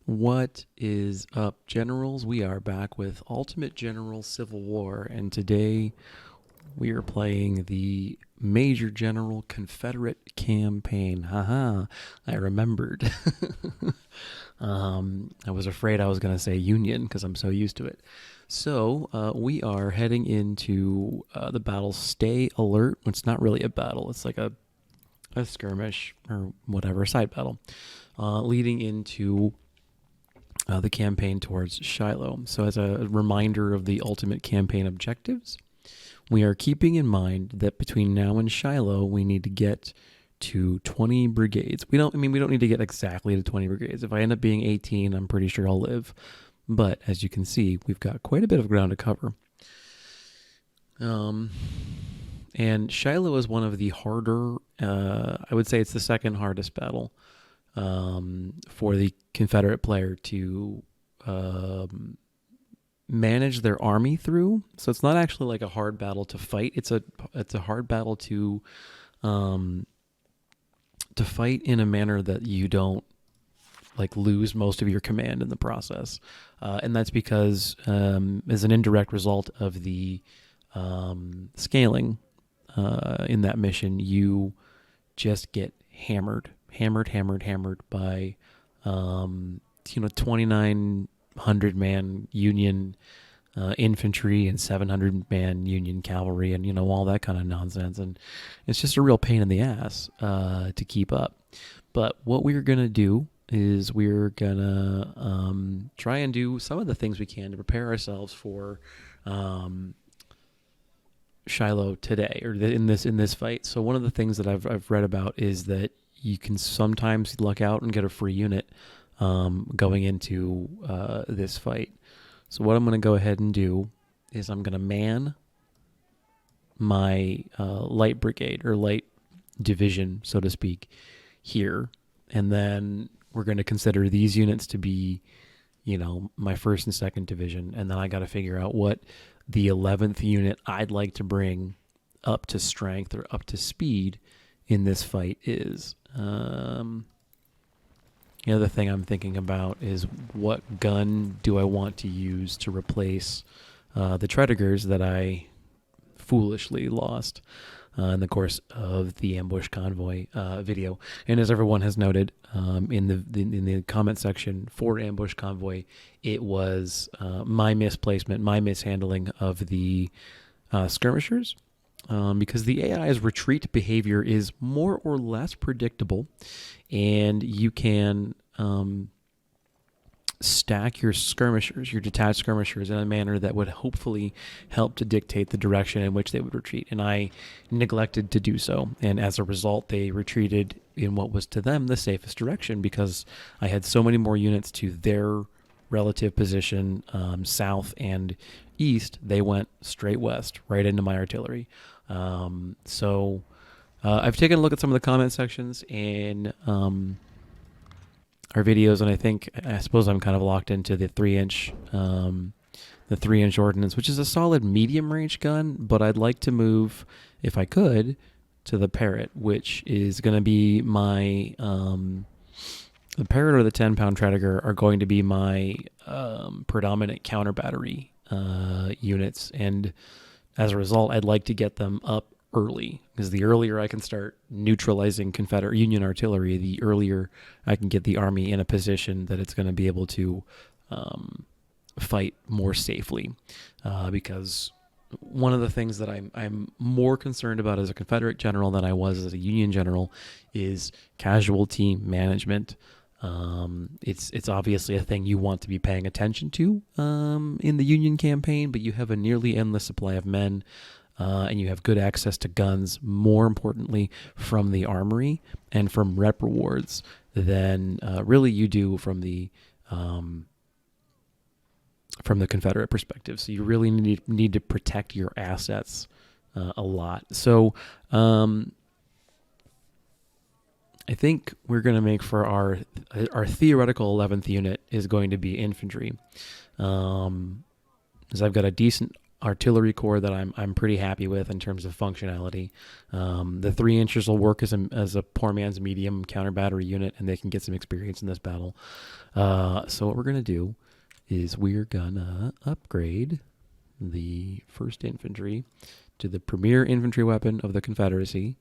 What is up, generals? We are back with Ultimate General Civil War, and today we are playing the Major General Confederate Campaign. Haha, I remembered. I was afraid I was going to say Union because I'm so used to it. So we are heading into the battle Stay Alert. It's not really a battle, it's like a skirmish or whatever, side battle, leading into the campaign towards Shiloh. So, as a reminder of the ultimate campaign objectives, we are keeping in mind that between now and Shiloh, we need to get to 20 brigades. We don't need to get exactly to 20 brigades. If I end up being 18, I'm pretty sure I'll live. But as you can see, we've got quite a bit of ground to cover. And Shiloh is one of the harder, I would say it's the second hardest battle for the Confederate player to manage their army through. So it's not actually like a hard battle to fight. It's a hard battle to fight in a manner that you don't like lose most of your command in the process, and that's because as an indirect result of the scaling in that mission, you just get hammered by 2,900 man Union infantry and 700 man Union cavalry, and all that kind of nonsense, and it's just a real pain in the ass to keep up. But what we're gonna do is we're gonna try and do some of the things we can to prepare ourselves for Shiloh today, or in this fight. So one of the things that I've read about is that you can sometimes luck out and get a free unit going into this fight. So what I'm going to go ahead and do is I'm going to man my light brigade or light division, so to speak, here, and then we're going to consider these units to be, my first and second division, and then I got to figure out what the 11th unit I'd like to bring up to strength or up to speed in this fight is. The other thing I'm thinking about is what gun do I want to use to replace the Tredegar's that I foolishly lost in the course of the ambush convoy video. And as everyone has noted in the comment section for ambush convoy, it was my misplacement, my mishandling of the skirmishers. Because the AI's retreat behavior is more or less predictable, and you can stack your skirmishers, your detached skirmishers, in a manner that would hopefully help to dictate the direction in which they would retreat. And I neglected to do so, and as a result, they retreated in what was to them the safest direction, because I had so many more units to their relative position south and east. They went straight west, right into my artillery. So I've taken a look at some of the comment sections in our videos, and I suppose I'm kind of locked into the 3-inch ordnance, which is a solid medium range gun, but I'd like to move, if I could, to the Parrot, which is going to be my the Parrot or the 10-pound Tredegar are going to be my predominant counter battery units, and as a result, I'd like to get them up early, because the earlier I can start neutralizing Confederate Union artillery, the earlier I can get the army in a position that it's going to be able to fight more safely. Because one of the things that I'm more concerned about as a Confederate general than I was as a Union general is casualty management. It's obviously a thing you want to be paying attention to in the Union campaign, but you have a nearly endless supply of men, and you have good access to guns, more importantly, from the armory and from rep rewards than really you do from the Confederate perspective. So you really need to protect your assets a lot. So I think we're going to make for our theoretical 11th unit is going to be infantry, as I've got a decent artillery corps that I'm pretty happy with in terms of functionality. The 3 inchers will work as a poor man's medium counter battery unit, and they can get some experience in this battle. So what we're gonna do is we're gonna upgrade the 1st Infantry to the premier infantry weapon of the Confederacy.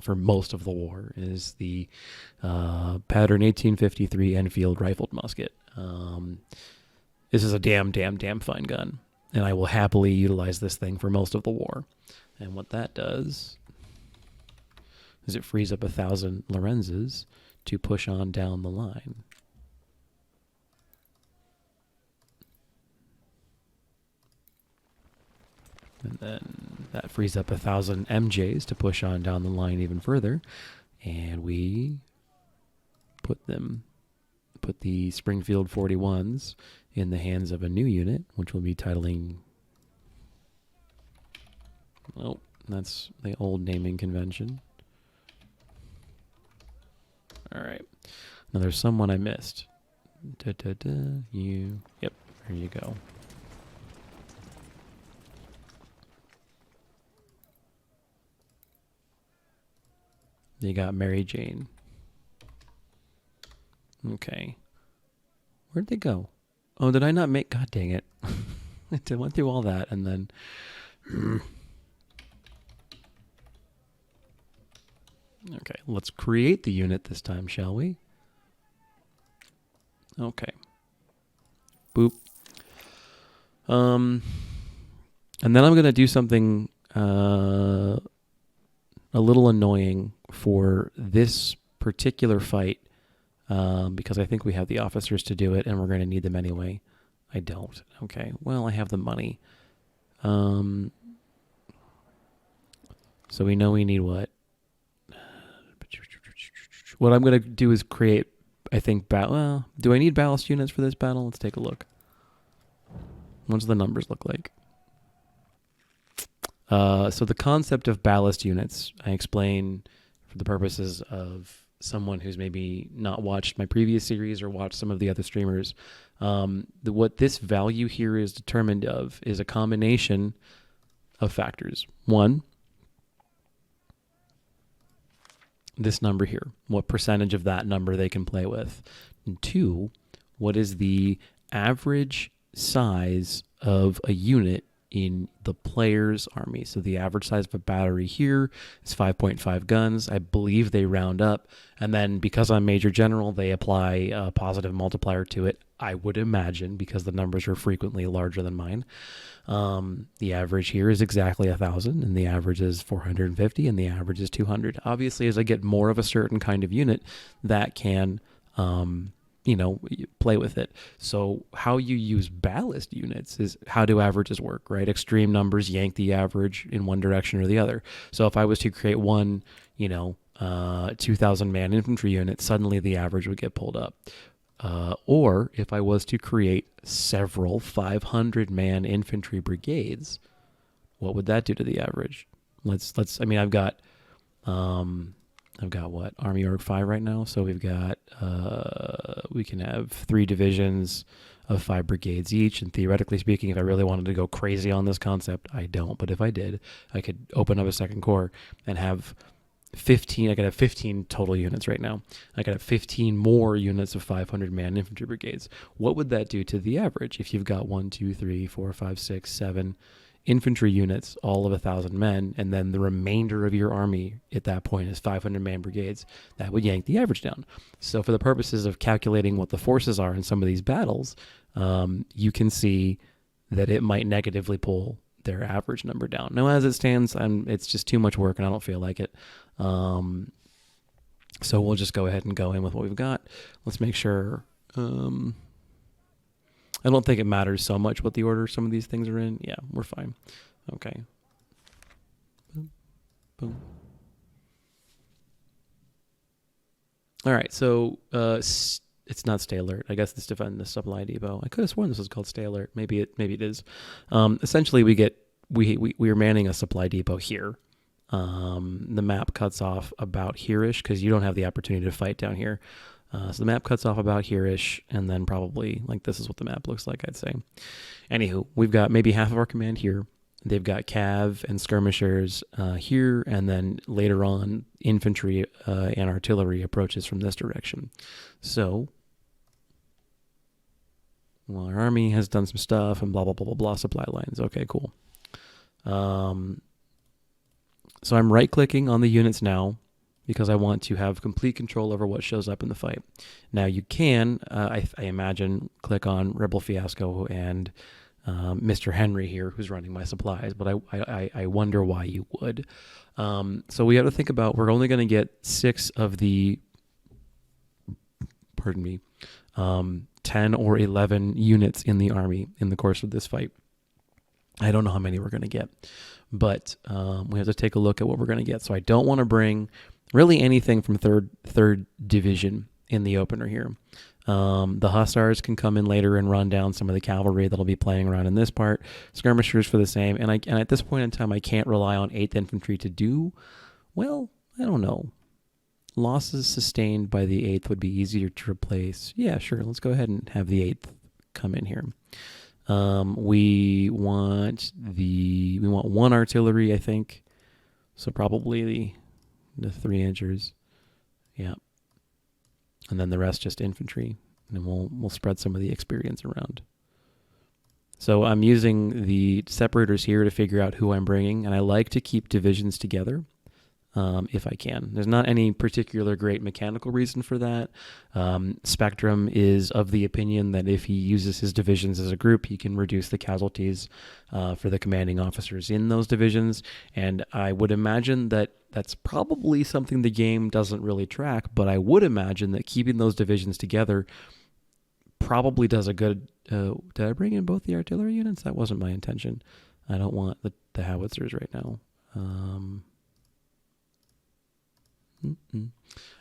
For most of the war is the pattern 1853 Enfield rifled musket. This is a damn fine gun, and I will happily utilize this thing for most of the war. And what that does is it frees up 1,000 Lorenzes to push on down the line. And then that frees up 1,000 MJs to push on down the line even further. And we put the Springfield 41s in the hands of a new unit, which will be titling... Oh, that's the old naming convention. All right. Now there's someone I missed. Yep, there you go. You got Mary Jane. Okay. Where'd they go? Oh, did I not make... God dang it. I went through all that and then... Okay, let's create the unit this time, shall we? Okay. Boop. And then I'm going to do something a little annoying for this particular fight, because I think we have the officers to do it and we're going to need them anyway. I don't. Okay, well, I have the money. So we know we need what? What I'm going to do is create, I think, do I need ballast units for this battle? Let's take a look. What does the numbers look like? So the concept of ballast units, I explain for the purposes of someone who's maybe not watched my previous series or watched some of the other streamers. What this value here is determined of is a combination of factors. One, this number here, what percentage of that number they can play with. And two, what is the average size of a unit in the player's army. So the average size of a battery here is 5.5 guns. I believe they round up. And then because I'm Major General, they apply a positive multiplier to it, I would imagine, because the numbers are frequently larger than mine. The average here is exactly 1,000, and the average is 450, and the average is 200. Obviously, as I get more of a certain kind of unit, that can... play with it. So how you use ballast units is how do averages work, right? Extreme numbers yank the average in one direction or the other. So if I was to create one, 2,000 man infantry unit, suddenly the average would get pulled up. Or if I was to create several 500 man infantry brigades, what would that do to the average? I've got what? Army Org 5 right now. So we've got, we can have 3 divisions of 5 brigades each. And theoretically speaking, if I really wanted to go crazy on this concept, I don't. But if I did, I could open up a second corps and have 15. I could have 15 total units right now. I could have 15 more units of 500 man infantry brigades. What would that do to the average? If you've got 1, 2, 3, 4, 5, 6, 7 infantry units, all of 1,000 men, and then the remainder of your army at that point is 500 man brigades, that would yank the average down. So for the purposes of calculating what the forces are in some of these battles, you can see that it might negatively pull their average number down. Now, as it stands, it's just too much work and I don't feel like it. So we'll just go ahead and go in with what we've got. Let's make sure... I don't think it matters so much what the order some of these things are in. Yeah, we're fine. Okay. Boom. Boom. All right, so it's not Stay Alert. I guess it's defend the supply depot. I could have sworn this was called Stay Alert. Maybe it is. Essentially, we're manning a supply depot here. The map cuts off about here-ish because you don't have the opportunity to fight down here. So the map cuts off about here-ish, and then probably like this is what the map looks like, I'd say. Anywho, we've got maybe half of our command here. They've got cav and skirmishers here, and then later on, infantry and artillery approaches from this direction. So, well, our army has done some stuff and blah, blah, blah, blah, blah, supply lines. Okay, cool. So I'm right-clicking on the units now because I want to have complete control over what shows up in the fight. Now, you can, I imagine, click on Rebel Fiasco and Mr. Henry here, who's running my supplies, but I wonder why you would. So we have to think about, we're only going to get 6 of the, 10 or 11 units in the army in the course of this fight. I don't know how many we're going to get, but we have to take a look at what we're going to get. So I don't want to bring really anything from third division in the opener here. The hussars can come in later and run down some of the cavalry that'll be playing around in this part. Skirmishers for the same. And at this point in time, I can't rely on 8th Infantry to do, well, I don't know. Losses sustained by the 8th would be easier to replace. Yeah, sure. Let's go ahead and have the 8th come in here. We want 1 artillery, I think. So probably the 3-inchers. Yeah. And then the rest just infantry. And then we'll spread some of the experience around. So I'm using the separators here to figure out who I'm bringing. And I like to keep divisions together. If I can. There's not any particular great mechanical reason for that. Spectrum is of the opinion that if he uses his divisions as a group, he can reduce the casualties for the commanding officers in those divisions. And I would imagine that that's probably something the game doesn't really track, but I would imagine that keeping those divisions together probably does a good... did I bring in both the artillery units? That wasn't my intention. I don't want the howitzers right now.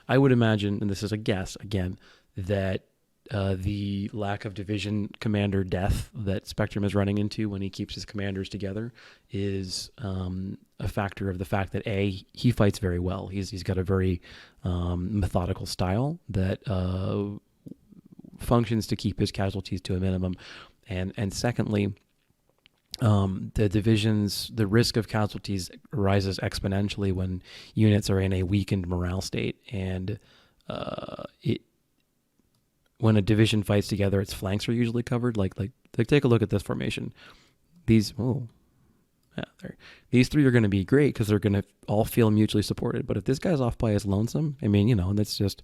I would imagine, and this is a guess again, that the lack of division commander death that Spectrum is running into when he keeps his commanders together is a factor of the fact that he fights very well. He's got a very methodical style that functions to keep his casualties to a minimum, and secondly, the divisions, the risk of casualties rises exponentially when units are in a weakened morale state. And when a division fights together, its flanks are usually covered. Like take a look at this formation. These 3 are going to be great because they're going to all feel mutually supported. But if this guy's off by his lonesome, I mean, that's just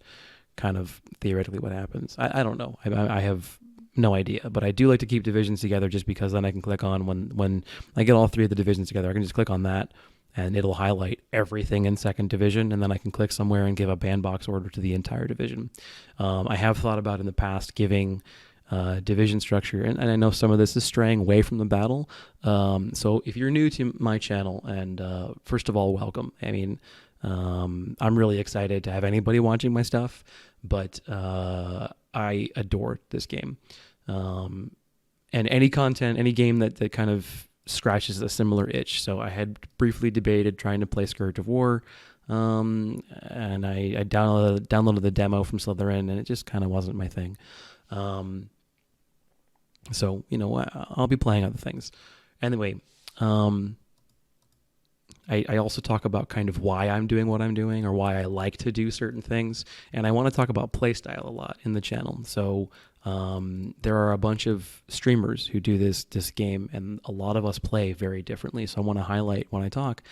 kind of theoretically what happens. I don't know. I have no idea, but I do like to keep divisions together just because then I can click on when I get all 3 of the divisions together, I can just click on that and it'll highlight everything in 2nd division, and then I can click somewhere and give a bandbox order to the entire division. I have thought about in the past giving division structure, and I know some of this is straying away from the battle. So if you're new to my channel, and first of all, welcome. I mean, I'm really excited to have anybody watching my stuff, but I adore this game. And any content, any game that kind of scratches a similar itch. So I had briefly debated trying to play Scourge of War, and I downloaded the demo from Slytherin, and it just kind of wasn't my thing. So, I'll be playing other things. Anyway, I also talk about kind of why I'm doing what I'm doing or why I like to do certain things. And I want to talk about playstyle a lot in the channel. So there are a bunch of streamers who do this game, and a lot of us play very differently. So I want to highlight when I talk,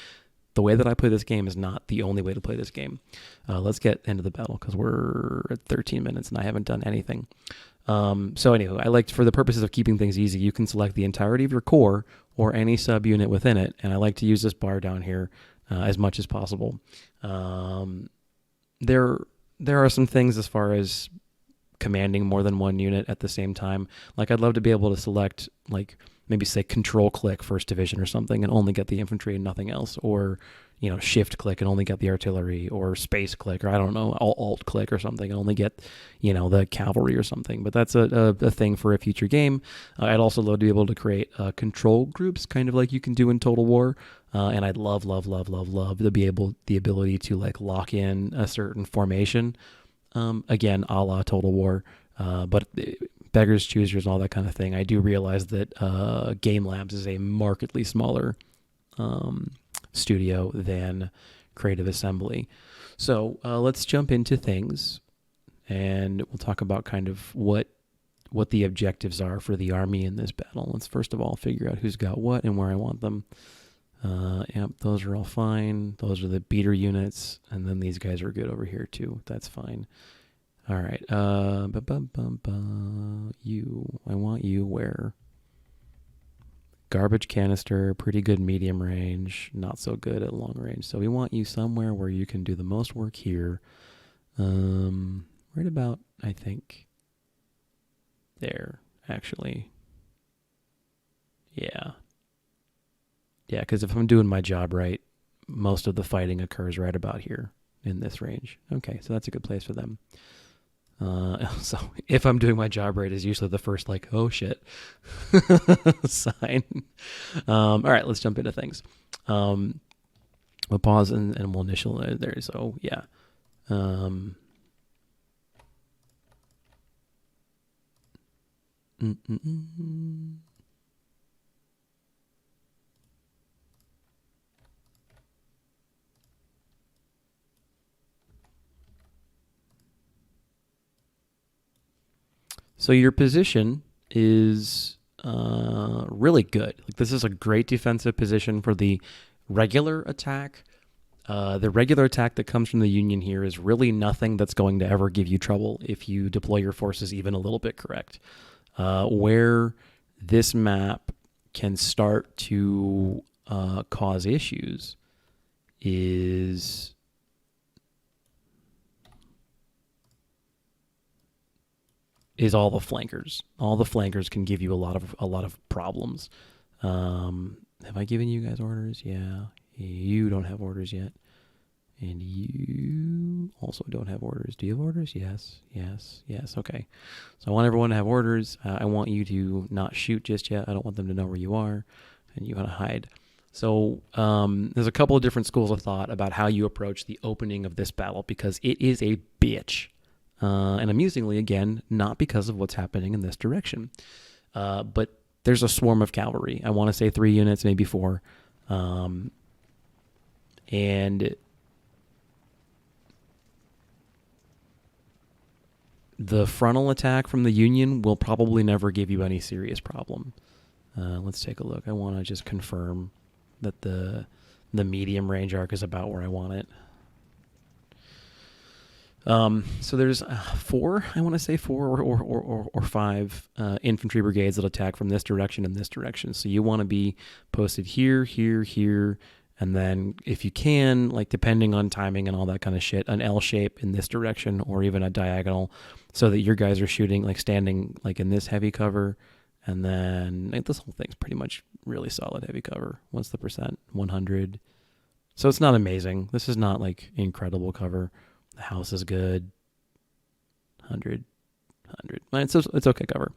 the way that I play this game is not the only way to play this game. Let's get into the battle because we're at 13 minutes and I haven't done anything. So anyway, I like, for the purposes of keeping things easy, you can select the entirety of your core or any subunit within it, and I like to use this bar down here as much as possible. There are some things as far as commanding more than one unit at the same time. Like, I'd love to be able to select, like, maybe say control click 1st division or something and only get the infantry and nothing else, or shift click and only get the artillery, or space click, or I don't know, alt click or something and only get the cavalry or something. But that's a thing for a future game. I'd also love to be able to create control groups, kind of like you can do in Total War. And I'd love to be able the ability to like lock in a certain formation Again, a la Total War, but beggars, choosers, and all that kind of thing. I do realize that Game Labs is a markedly smaller studio than Creative Assembly. So let's jump into things, and we'll talk about kind of what the objectives are for the army in this battle. Let's first of all figure out who's got what and where I want them. Yep, those are all fine. Those are the beater units, and then these guys are good over here too. That's fine. All right. You. I want you where? Garbage canister, pretty good medium range, not so good at long range. So we want you somewhere where you can do the most work here. Right about, I think, there, actually. Yeah. Yeah, because if I'm doing my job right, most of the fighting occurs right about here in this range. Okay, so that's a good place for them. So if I'm doing my job right is usually the first, like, oh shit sign. All right, let's jump into things. We'll pause and we'll initial there. So yeah. So your position is really good. Like, this is a great defensive position for the regular attack. The regular attack that comes from the Union here is really nothing that's going to ever give you trouble if you deploy your forces even a little bit correct. Where this map can start to cause issues is all the flankers. All the flankers can give you a lot of problems. Have I given you guys orders? Yeah. You don't have orders yet. And you also don't have orders. Do you have orders? Yes. Okay. So I want everyone to have orders. I want you to not shoot just yet. I don't want them to know where you are. And you want to hide. So there's a couple of different schools of thought about how you approach the opening of this battle, because it is a bitch. And amusingly, again, not because of what's happening in this direction. But there's a swarm of cavalry. I want to say 3 units, maybe 4. And the frontal attack from the Union will probably never give you any serious problem. Let's take a look. I want to just confirm that the medium range arc is about where I want it. So there's 4, I want to say 4 or 5 infantry brigades that attack from this direction and this direction. So you want to be posted here, and then if you can, like, depending on timing and all that kind of shit, an L shape in this direction or even a diagonal, so that your guys are shooting, like, standing like in this heavy cover. And then like, this whole thing's pretty much really solid heavy cover. What's the percent? 100. So it's not amazing. This is not like incredible cover. The house is good. 100. It's okay cover.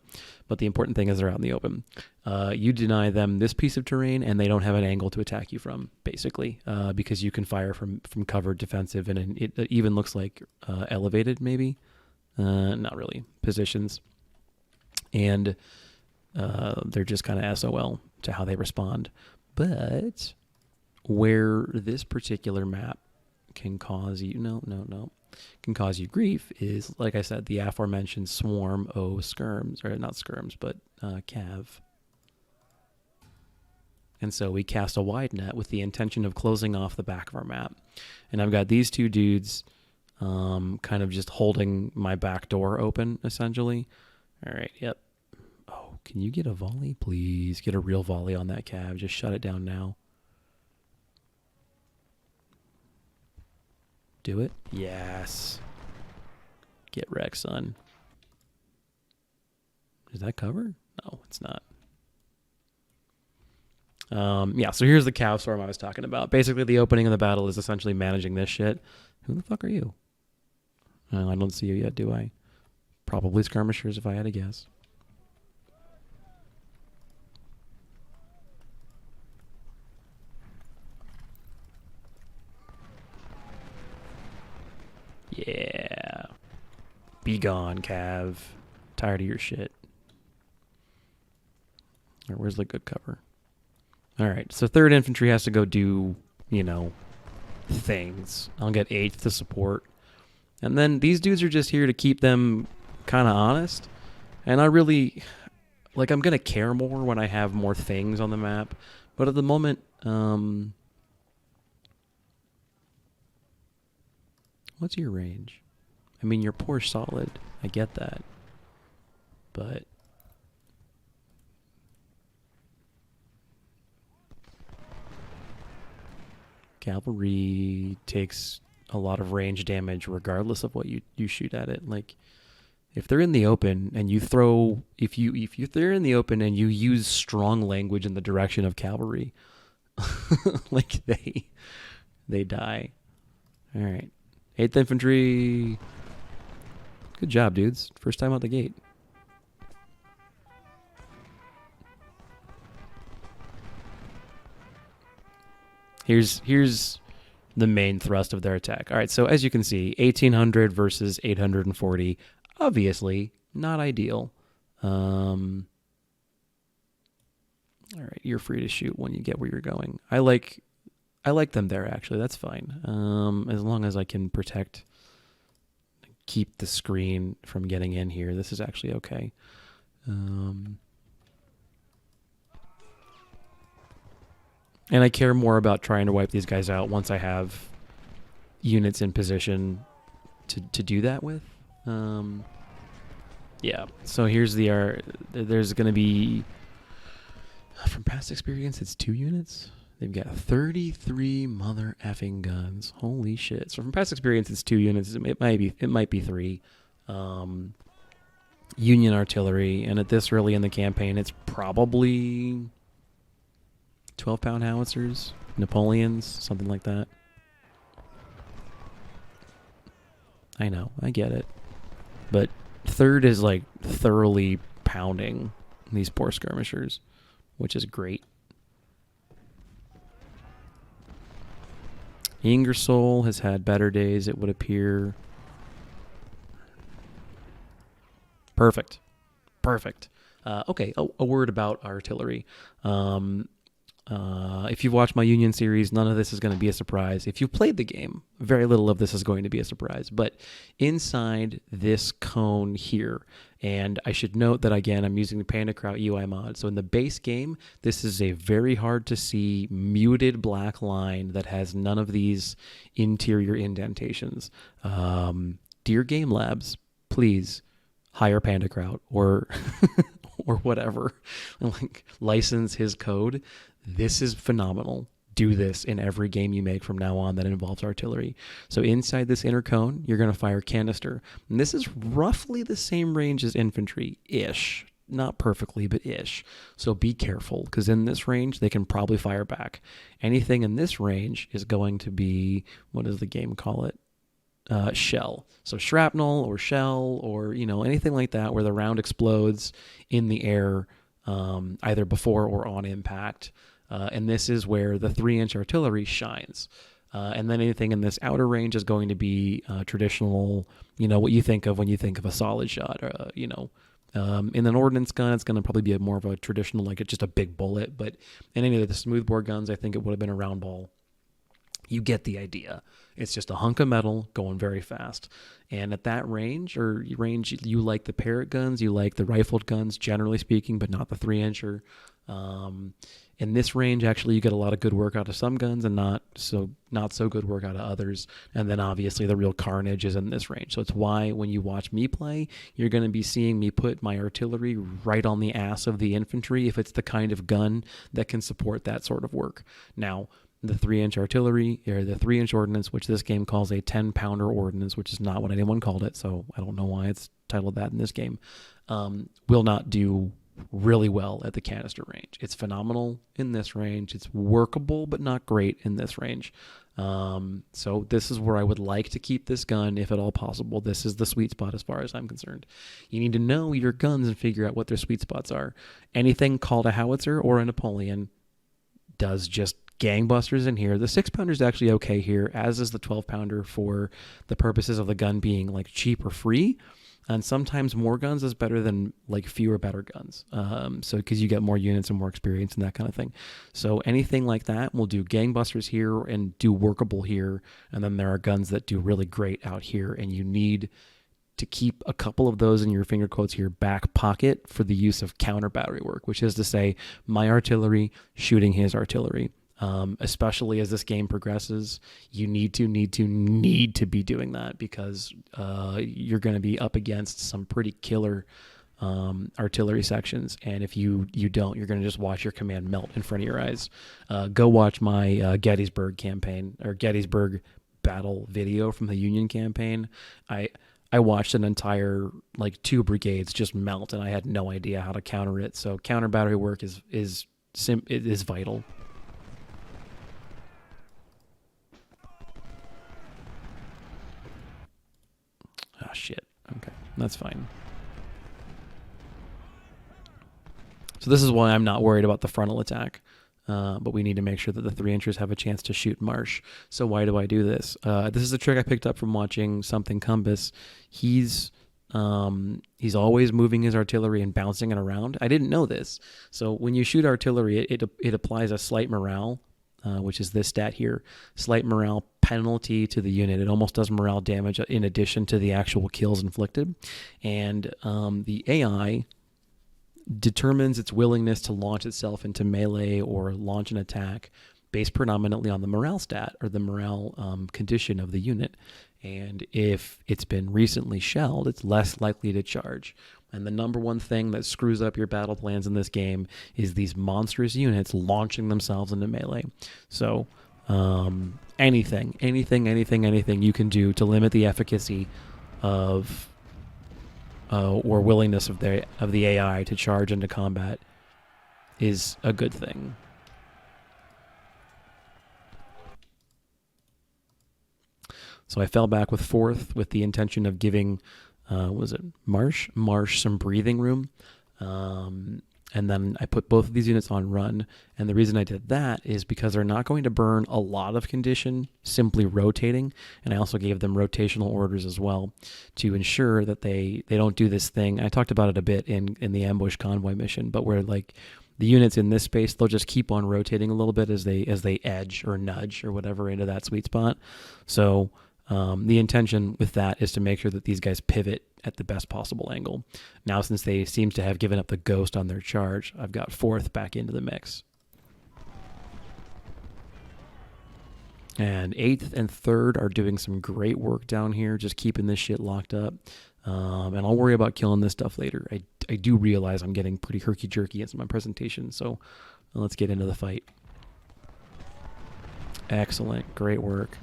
But the important thing is they're out in the open. You deny them this piece of terrain, and they don't have an angle to attack you from, basically, because you can fire from covered defensive, and it even looks like elevated, maybe. Not really. Positions. And they're just kind of SOL to how they respond. But where this particular map can cause you can cause you grief is, like I said, the aforementioned swarm o skirms, or not skirms, but cav. And so we cast a wide net with the intention of closing off the back of our map. And I've got these 2 dudes kind of just holding my back door open, essentially. All right, yep. Oh, can you get a volley? Please get a real volley on that cav. Just shut it down now. Do it? Yes. Get wrecked, son. Is that cover? No, it's not. Yeah, so here's the cow storm I was talking about. Basically, the opening of the battle is essentially managing this shit. Who the fuck are you? I don't see you yet, do I? Probably skirmishers, if I had to guess. Yeah. Be gone, Cav. Tired of your shit. Or where's the good cover? All right, so 3rd Infantry has to go do, things. I'll get 8th to support. And then these dudes are just here to keep them kind of honest. And I really, I'm going to care more when I have more things on the map. But at the moment, what's your range? I mean, you're poor solid. I get that. But cavalry takes a lot of range damage regardless of what you shoot at it. Like, if they're in the open and you throw, if they're in the open and you use strong language in the direction of cavalry, like they die. All right, 8th Infantry. Good job, dudes. First time out the gate. Here's the main thrust of their attack. All right, so as you can see, 1800 versus 840. Obviously, not ideal. All right, you're free to shoot when you get where you're going. I like them there, actually. That's fine. As long as I can keep the screen from getting in here, this is actually okay. And I care more about trying to wipe these guys out once I have units in position to do that with. Yeah, so here's there's going to be, from past experience, it's 2 units. They've got 33 mother effing guns. Holy shit. So from past experience, it's 2 units. It might be 3. Union artillery, and at this early in the campaign, it's probably 12-pound howitzers, Napoleons, something like that. I know, I get it. But 3rd is thoroughly pounding these poor skirmishers, which is great. Ingersoll has had better days, it would appear. Perfect. Okay, a word about artillery. If you've watched my Union series, none of this is going to be a surprise. If you've played the game, very little of this is going to be a surprise. But inside this cone here, and I should note that, again, I'm using the Panda Kraut UI mod. So in the base game, this is a very hard to see muted black line that has none of these interior indentations. Dear Game Labs, please hire Panda Kraut or or whatever, and license his code. This is phenomenal. Do this in every game you make from now on that involves artillery. So inside this inner cone, you're going to fire canister. And this is roughly the same range as infantry-ish. Not perfectly, but ish. So be careful, because in this range, they can probably fire back. Anything in this range is going to be, what does the game call it? Shell. So shrapnel or shell or, anything like that where the round explodes in the air, either before or on impact. And this is where the 3-inch artillery shines. And then anything in this outer range is going to be traditional, what you think of when you think of a solid shot. In an ordnance gun, it's going to probably be more of a traditional, it's just a big bullet. But in any of the smoothbore guns, I think it would have been a round ball. You get the idea. It's just a hunk of metal going very fast. And at that range, you like the Parrott guns, you like the rifled guns, generally speaking, but not the 3-incher. In this range, actually, you get a lot of good work out of some guns and not so good work out of others. And then obviously the real carnage is in this range. So it's why when you watch me play, you're going to be seeing me put my artillery right on the ass of the infantry if it's the kind of gun that can support that sort of work. Now, the 3-inch artillery, or the 3-inch ordnance, which this game calls a 10-pounder ordnance, which is not what anyone called it, so I don't know why it's titled that in this game, will not do really well at the canister range. It's phenomenal in this range. It's workable, but not great in this range. So this is where I would like to keep this gun, if at all possible. This is the sweet spot as far as I'm concerned. You need to know your guns and figure out what their sweet spots are. Anything called a howitzer or a Napoleon does just gangbusters in here. The 6-pounder is actually okay here, as is the 12-pounder for the purposes of the gun being cheap or free. And sometimes more guns is better than like fewer better guns. So because you get more units and more experience and that kind of thing. So anything like that, we'll do gangbusters here and do workable here. And then there are guns that do really great out here, and you need to keep a couple of those in your finger quotes here back pocket for the use of counter battery work, which is to say my artillery shooting his artillery. Especially as this game progresses, you need to be doing that, because you're going to be up against some pretty killer artillery sections, and if you don't, you're going to just watch your command melt in front of your eyes. Go watch my Gettysburg campaign, or Gettysburg battle video from the Union campaign. I watched an entire like 2 brigades just melt, and I had no idea how to counter it. So counter battery work is vital. Oh, shit. Okay, that's fine. So this is why I'm not worried about the frontal attack. But we need to make sure that the 3-inchers have a chance to shoot Marsh. So why do I do this? This is a trick I picked up from watching Something Compass. He's always moving his artillery and bouncing it around. I didn't know this. So when you shoot artillery, it applies a slight morale, which is this stat here, slight morale penalty to the unit. It almost does morale damage in addition to the actual kills inflicted. And the AI determines its willingness to launch itself into melee or launch an attack based predominantly on the morale stat, or the morale condition of the unit. And if it's been recently shelled, it's less likely to charge. And the number one thing that screws up your battle plans in this game is these monstrous units launching themselves into melee. So anything you can do to limit the efficacy of or willingness of the AI to charge into combat is a good thing. So I fell back with 4th with the intention of giving, Marsh some breathing room. And then I put both of these units on run. And the reason I did that is because they're not going to burn a lot of condition simply rotating. And I also gave them rotational orders as well to ensure that they don't do this thing. I talked about it a bit in the ambush convoy mission, but where like the units in this space, they'll just keep on rotating a little bit as they edge or nudge or whatever into that sweet spot. So the intention with that is to make sure that these guys pivot at the best possible angle. Now, since they seem to have given up the ghost on their charge, I've got 4th back into the mix. And 8th and 3rd are doing some great work down here, just keeping this shit locked up. And I'll worry about killing this stuff later. I do realize I'm getting pretty herky-jerky into my presentation, so let's get into the fight. Excellent. Great work.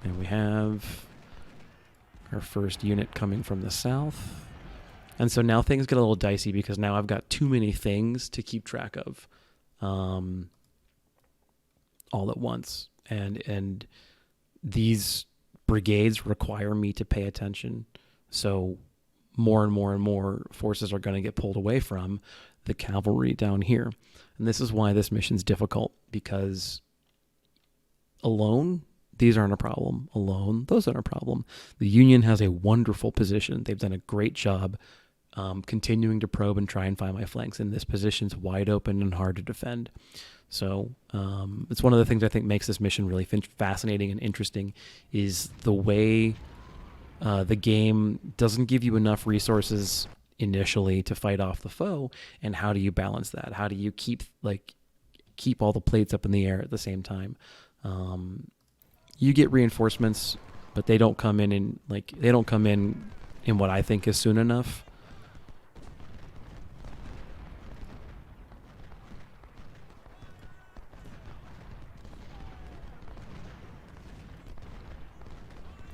And we have our first unit coming from the south. And so now things get a little dicey because now I've got too many things to keep track of all at once. And these brigades require me to pay attention. So more and more forces are going to get pulled away from the cavalry down here. And this is why this mission's difficult, because alone, these aren't a problem. Alone, those aren't a problem. The Union has a wonderful position. They've done a great job continuing to probe and try and find my flanks. And this position's wide open and hard to defend. So it's one of the things I think makes this mission really fascinating and interesting, is the way the game doesn't give you enough resources initially to fight off the foe. And how do you balance that? How do you keep all the plates up in the air at the same time? You get reinforcements, but they don't come in what I think is soon enough.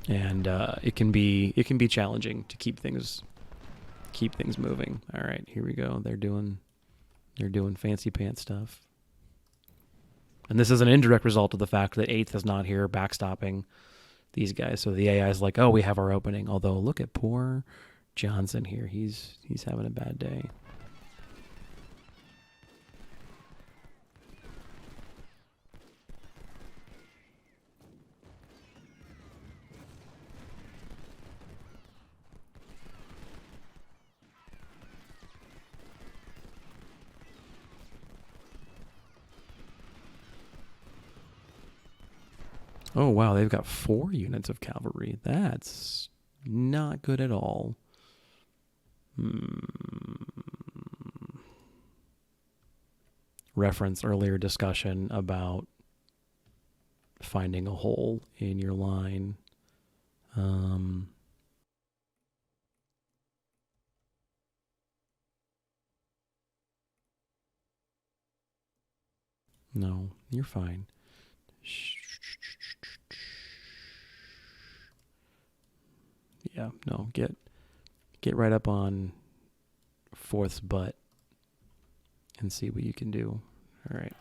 And it can be challenging to keep things moving. All right, here we go. They're doing fancy pants stuff. And this is an indirect result of the fact that 8th is not here backstopping these guys. So the AI is like, oh, we have our opening. Although, look at poor Johnson here. He's having a bad day. Oh, wow. They've got 4 units of cavalry. That's not good at all. Reference earlier discussion about finding a hole in your line. No, you're fine. Yeah, no, get right up on Fourth's butt and see what you can do. All right.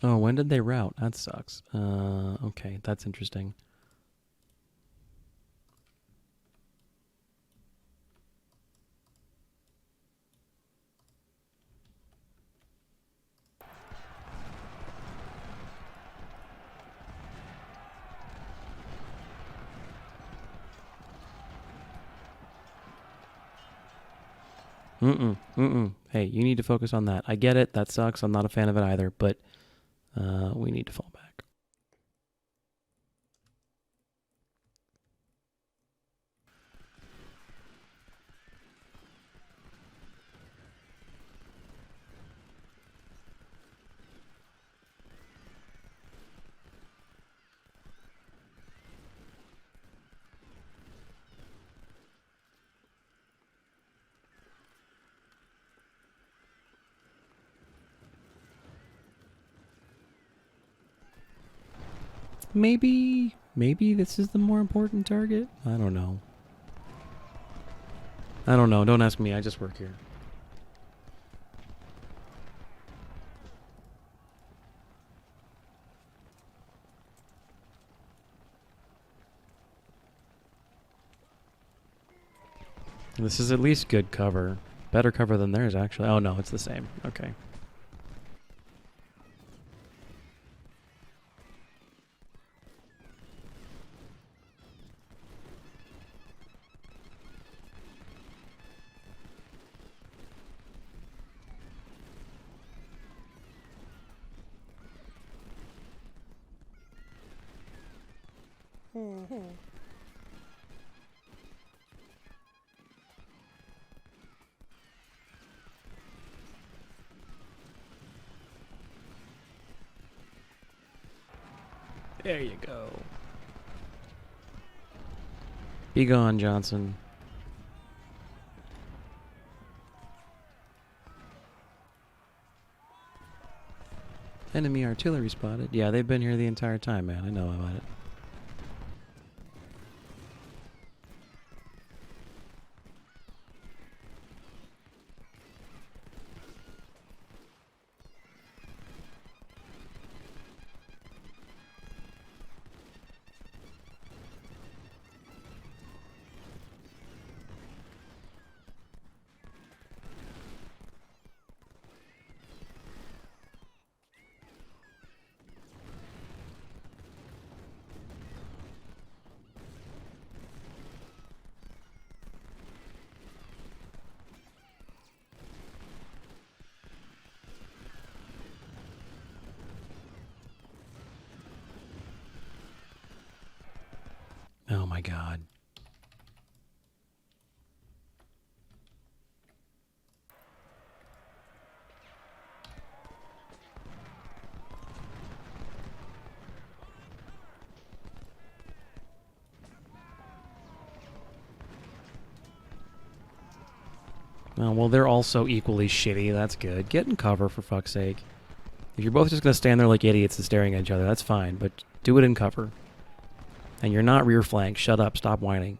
Oh, when did they rout? That sucks. Okay, that's interesting. Hey, you need to focus on that. I get it. That sucks. I'm not a fan of it either, but we need to fall back. Maybe this is the more important target. I don't know. Don't ask me. I just work here. This is at least good cover. Better cover than theirs, actually. Oh, no, it's the same. Okay. There you go. Be gone, Johnson. Enemy artillery spotted. Yeah, they've been here the entire time, man. I know about it. Oh my god. Oh, well, they're also equally shitty. That's good. Get in cover, for fuck's sake. If you're both just going to stand there like idiots and staring at each other, that's fine, but do it in cover. And you're not rear flank. Shut up. Stop whining.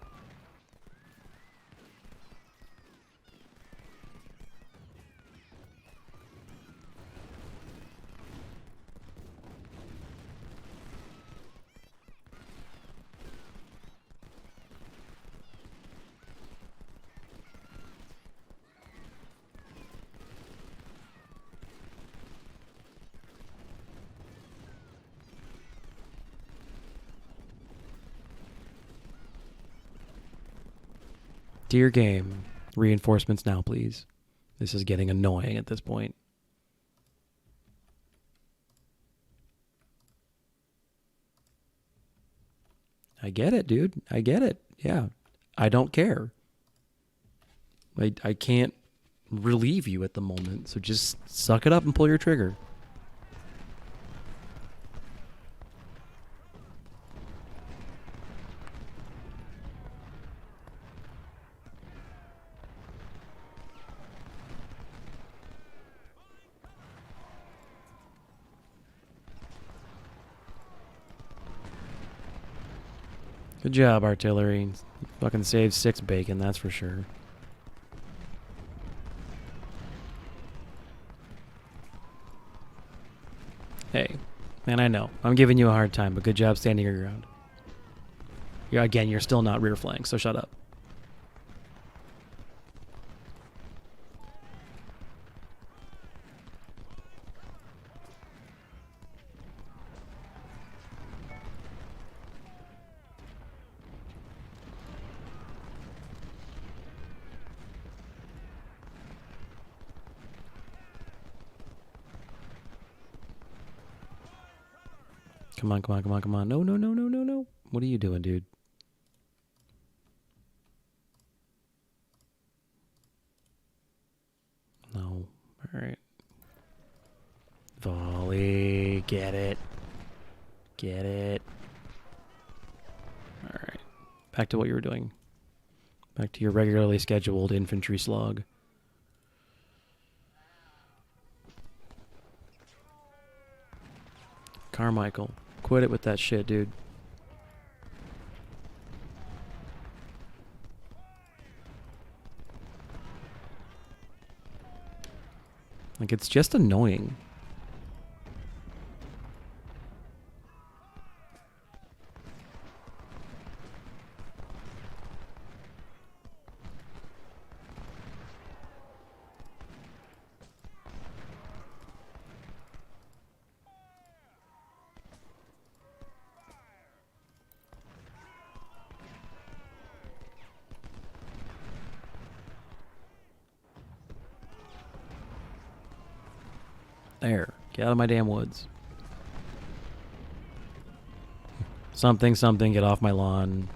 Dear game, reinforcements now, please. This is getting annoying at this point. I get it, dude. I get it. Yeah. I don't care. I can't relieve you at the moment, so just suck it up and pull your trigger. Good job, artillery. Fucking saved 6 bacon, that's for sure. Hey, man, I know. I'm giving you a hard time, but good job standing your ground. Yeah, again, you're still not rear flank, so shut up. Come on, come on, come on, come on. No, no, no, no, no, no. What are you doing, dude? No. All right. Volley. Get it. Get it. All right. Back to what you were doing. Back to your regularly scheduled infantry slog. Carmichael. Quit it with that shit, dude. Like, it's just annoying. There. Get out of my damn woods. Something, something, get off my lawn.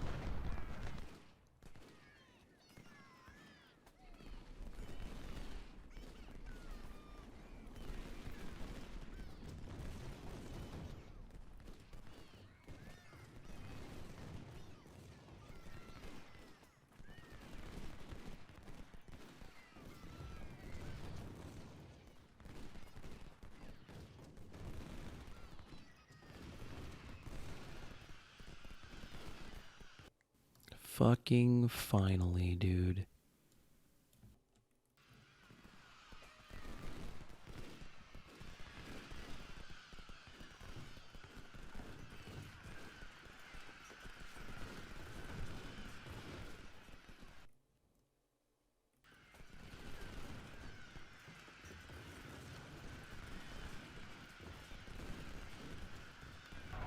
Fucking finally, dude.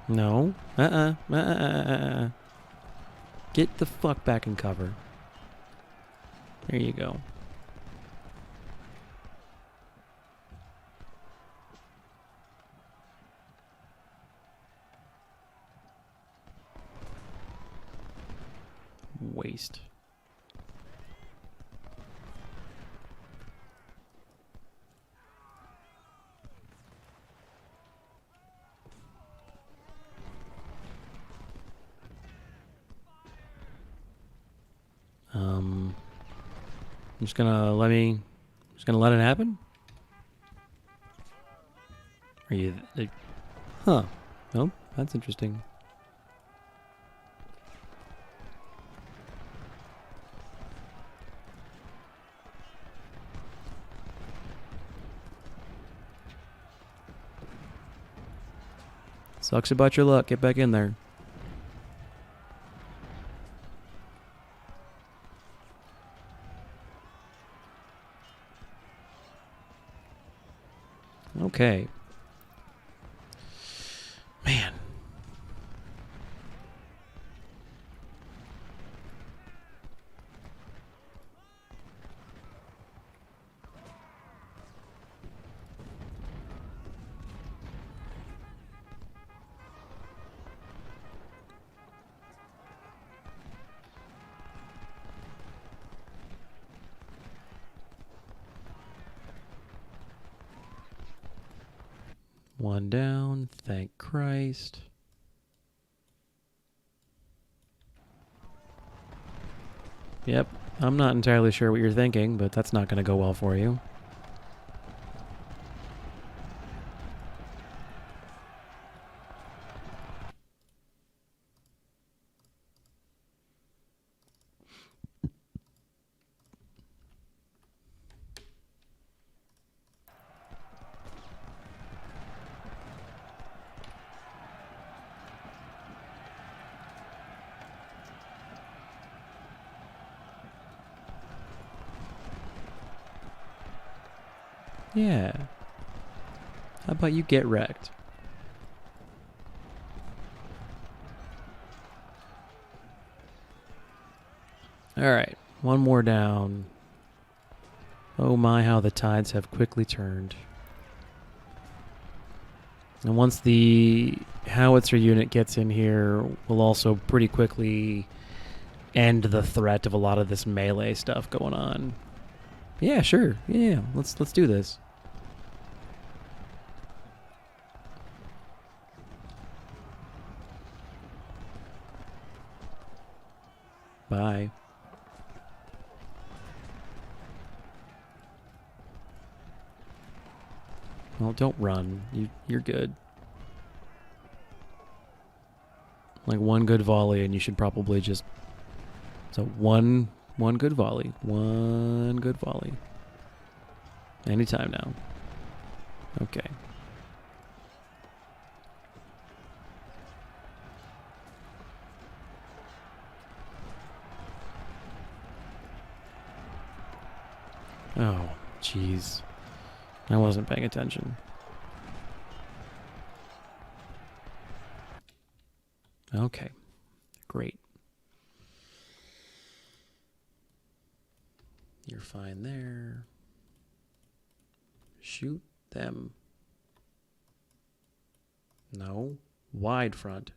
No. Get the fuck back in cover. There you go. Waste. I'm just gonna let it happen? Are you... Huh. Oh, that's interesting. Sucks about your luck. Get back in there. Okay. Man. One down. Thank Christ. Yep. I'm not entirely sure what you're thinking, but that's not going to go well for you. Yeah. How about you get wrecked? Alright, one more down. Oh my, how the tides have quickly turned. And once the howitzer unit gets in here, we'll also pretty quickly end the threat of a lot of this melee stuff going on. Yeah, sure. Yeah, let's do this. Bye. Well, don't run. You're good. Like one good volley, and you should probably just. So one good volley. One good volley. Anytime now. Okay. Oh, jeez. I wasn't paying attention. Okay. Great. You're fine there. Shoot them. No. Wide front.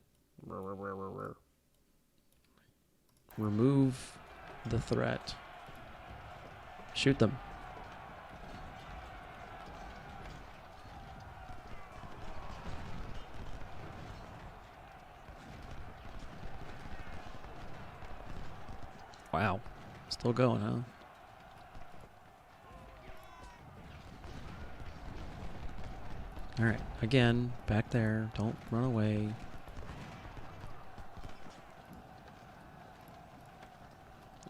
Remove the threat. Shoot them. Wow. Still going, huh? Alright, again, back there. Don't run away.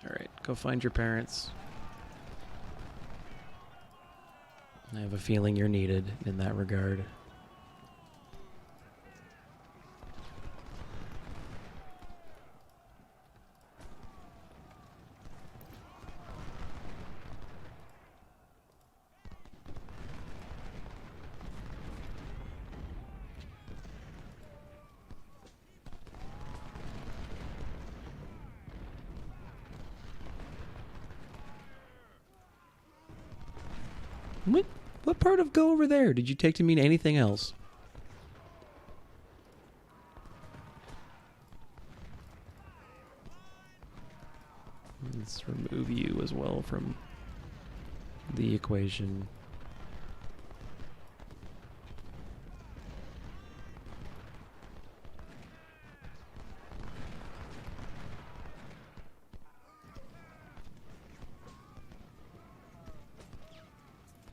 Alright, go find your parents. I have a feeling you're needed in that regard. What part of go over there did you take to mean anything else? Let's remove you as well from the equation.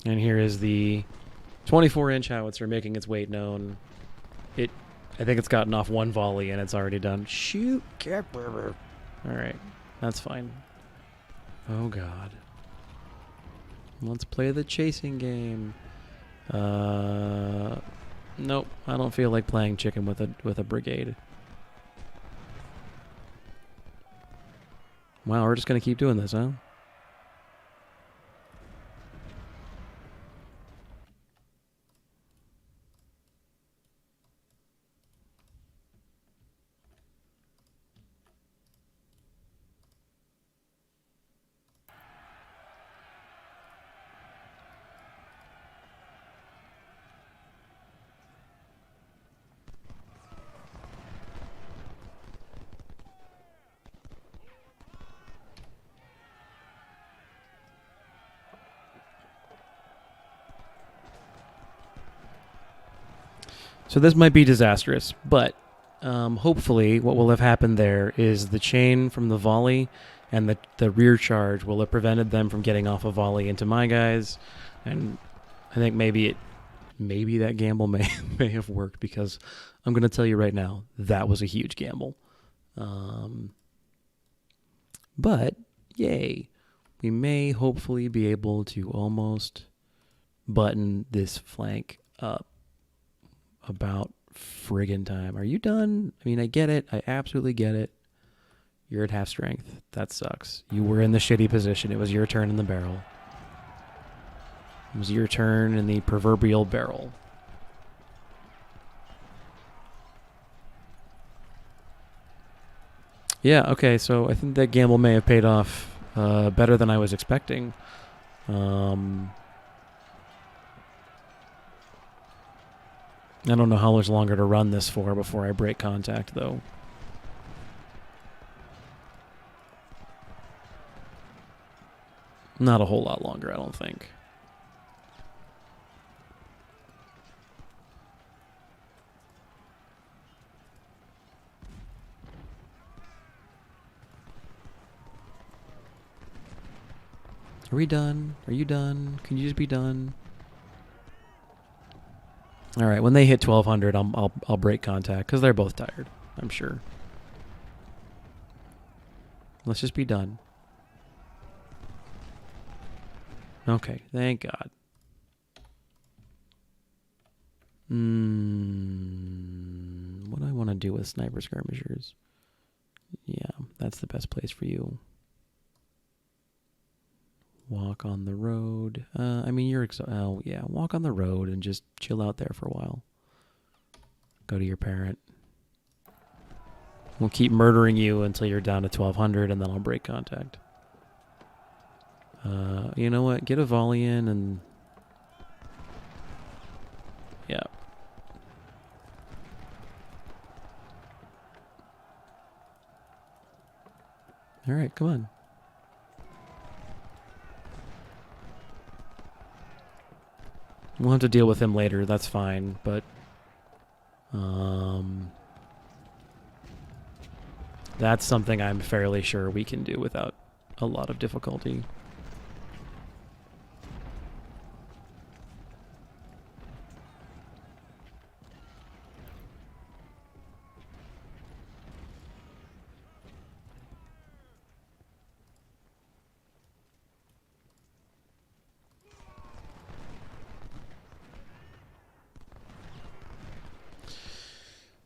And here is the 24-inch howitzer making its weight known. I think it's gotten off one volley and it's already done. Shoot, alright, that's fine. Oh god. Let's play the chasing game. Nope, I don't feel like playing chicken with a brigade. Wow, we're just gonna keep doing this, huh? So this might be disastrous, but hopefully what will have happened there is the chain from the volley and the rear charge will have prevented them from getting off a volley into my guys. And I think maybe that gamble may have worked, because I'm going to tell you right now, that was a huge gamble. But yay, we may hopefully be able to almost button this flank up about friggin' time. Are you done? I mean, I get it. I absolutely get it. You're at half strength. That sucks. You were in the shitty position. It was your turn in the barrel. It was your turn in the proverbial barrel. Yeah, okay, so I think that gamble may have paid off better than I was expecting. I don't know how much longer to run this for before I break contact, though. Not a whole lot longer, I don't think. Are we done? Are you done? Can you just be done? All right, when they hit 1200, I'll break contact, because they're both tired, I'm sure. Let's just be done. Okay, thank God. What do I want to do with sniper skirmishers? Yeah, that's the best place for you. Walk on the road. I mean, you're... oh, yeah. Walk on the road and just chill out there for a while. Go to your parent. We'll keep murdering you until you're down to 1200, and then I'll break contact. You know what? Get a volley in and... yeah. All right, come on. We'll have to deal with him later, that's fine, but... that's something I'm fairly sure we can do without a lot of difficulty.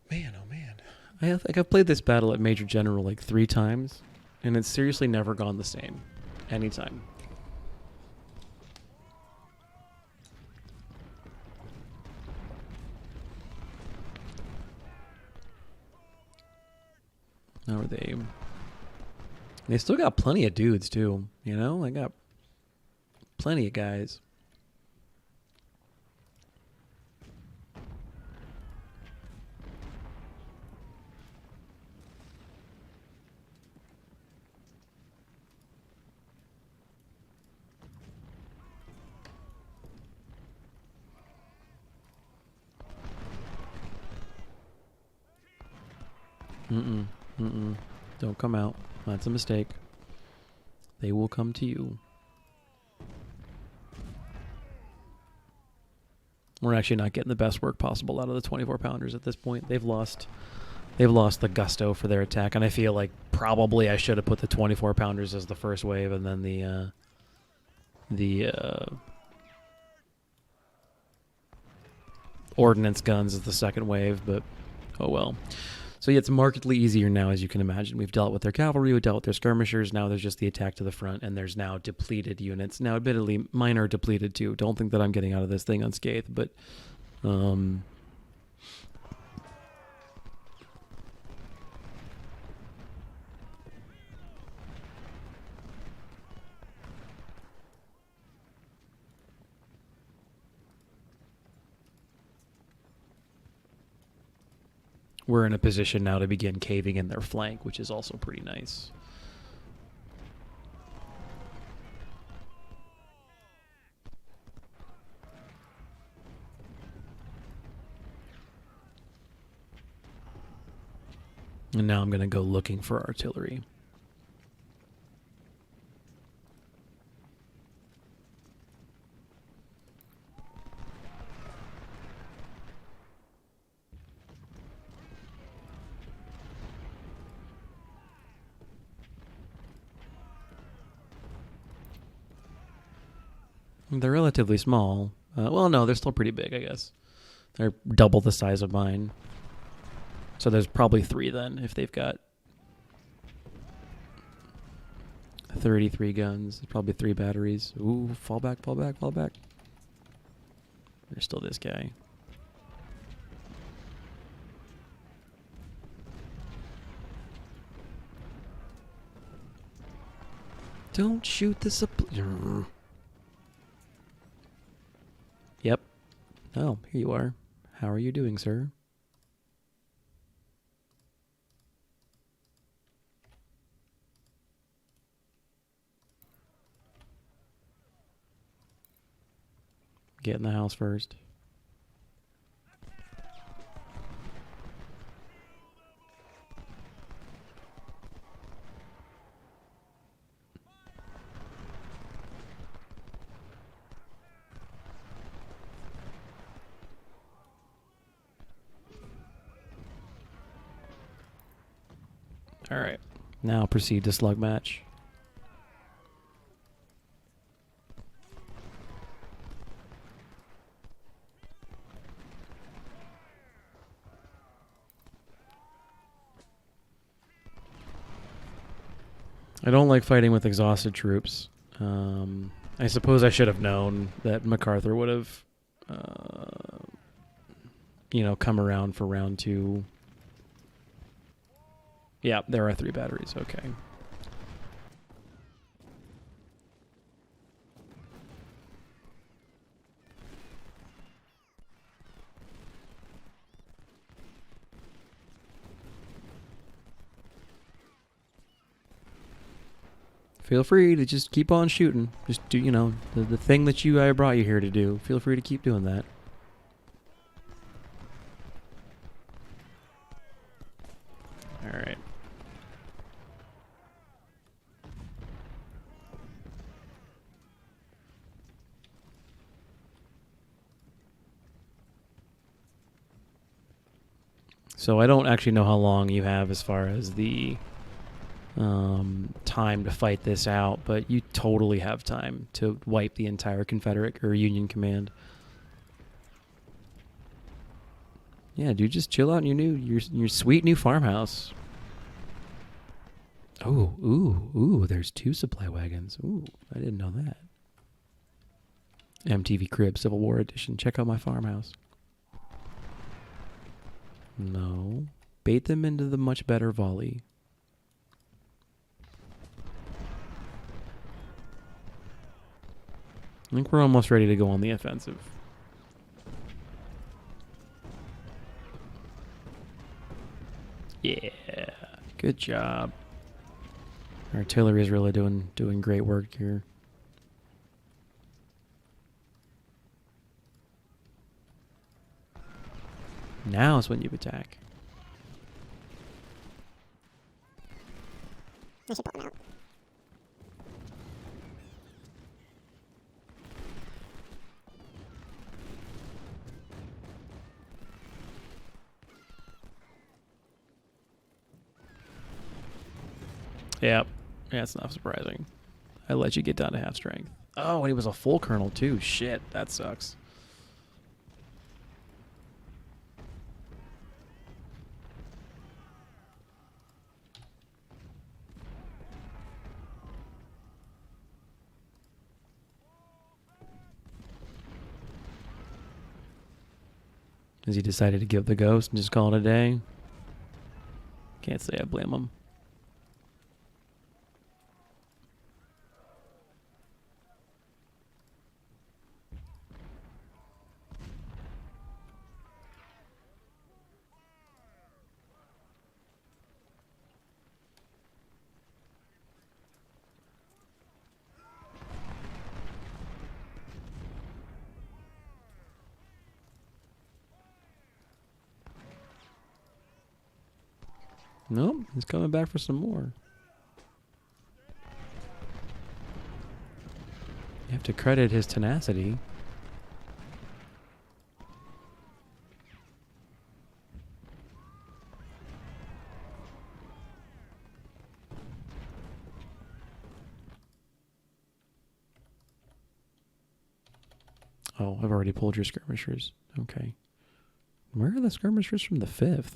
Man, oh man. I think I've played this battle at Major General like 3 times, and it's seriously never gone the same. Anytime. How are they? They still got plenty of dudes, too. You know? They got plenty of guys. Don't come out. That's a mistake. They will come to you. We're actually not getting the best work possible out of the 24 pounders at this point. They've lost the gusto for their attack, and I feel like probably I should have put the 24 pounders as the first wave, and then the ordnance guns as the second wave, but oh well. So yeah, it's markedly easier now, as you can imagine. We've dealt with their cavalry, we've dealt with their skirmishers, now there's just the attack to the front, and there's now depleted units. Now, admittedly, mine are depleted too. Don't think that I'm getting out of this thing unscathed, but... we're in a position now to begin caving in their flank, which is also pretty nice. And now I'm going to go looking for artillery. They're relatively small. Well, no, they're still pretty big, I guess. They're double the size of mine. So there's probably 3 then, if they've got 33 guns. There's probably 3 batteries. Ooh, fall back, fall back, fall back. There's still this guy. Don't shoot the supply. Yep. Oh, here you are. How are you doing, sir? Get in the house first. All right. Now proceed to slug match. I don't like fighting with exhausted troops. I suppose I should have known that MacArthur would have, come around for round 2. Yeah, there are 3 batteries. Okay. Feel free to just keep on shooting. Just do, the thing that I brought you here to do. Feel free to keep doing that. All right. So I don't actually know how long you have as far as the time to fight this out, but you totally have time to wipe the entire Confederate or Union command. Yeah, dude, just chill out in your sweet new farmhouse. Oh, ooh, there's 2 supply wagons. Ooh, I didn't know that. MTV Crib Civil War Edition. Check out my farmhouse. No. Bait them into the much better volley. I think we're almost ready to go on the offensive. Yeah. Good job. Artillery is really doing great work here. Now is when you attack. I should pull them out. Yep. Yeah, it's not surprising. I let you get down to half strength. Oh, and he was a full colonel too. Shit, that sucks. Has he decided to give the ghost and just call it a day? Can't say I blame him. Nope, he's coming back for some more. You have to credit his tenacity. Oh, I've already pulled your skirmishers. Okay. Where are the skirmishers from the 5th?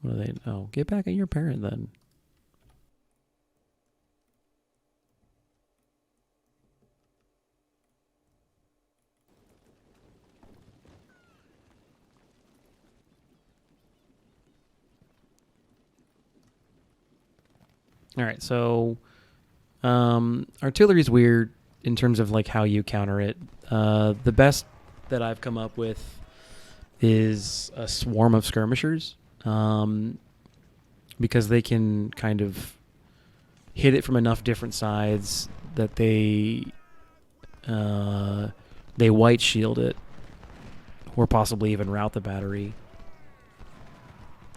What are they? Oh, get back at your parent then. All right, so artillery's weird in terms of like how you counter it. The best that I've come up with is a swarm of skirmishers, because they can kind of hit it from enough different sides that they white shield it, or possibly even rout the battery,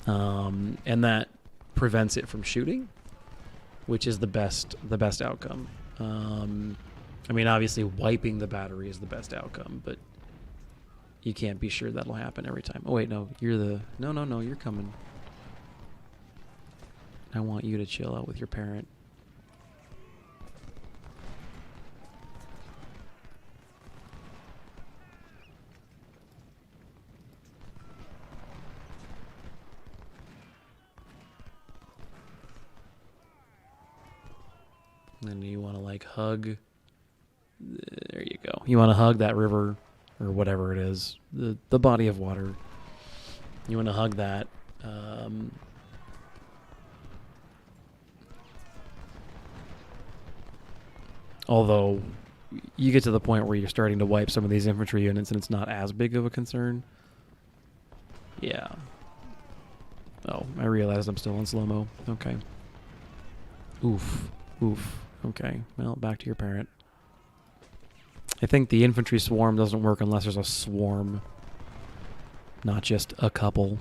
and that prevents it from shooting, which is the best outcome. I mean, obviously, wiping the battery is the best outcome, but you can't be sure that'll happen every time. Oh, wait, no. You're the... No, you're coming. I want you to chill out with your parent. And then you want to, like, hug... There you go. You want to hug that river, or whatever it is, the body of water. You want to hug that. Although you get to the point where you're starting to wipe some of these infantry units and it's not as big of a concern. Yeah. Oh, I realized I'm still in slow-mo. Okay. Oof. Okay. Well, back to your parent. I think the infantry swarm doesn't work unless there's a swarm, not just a couple.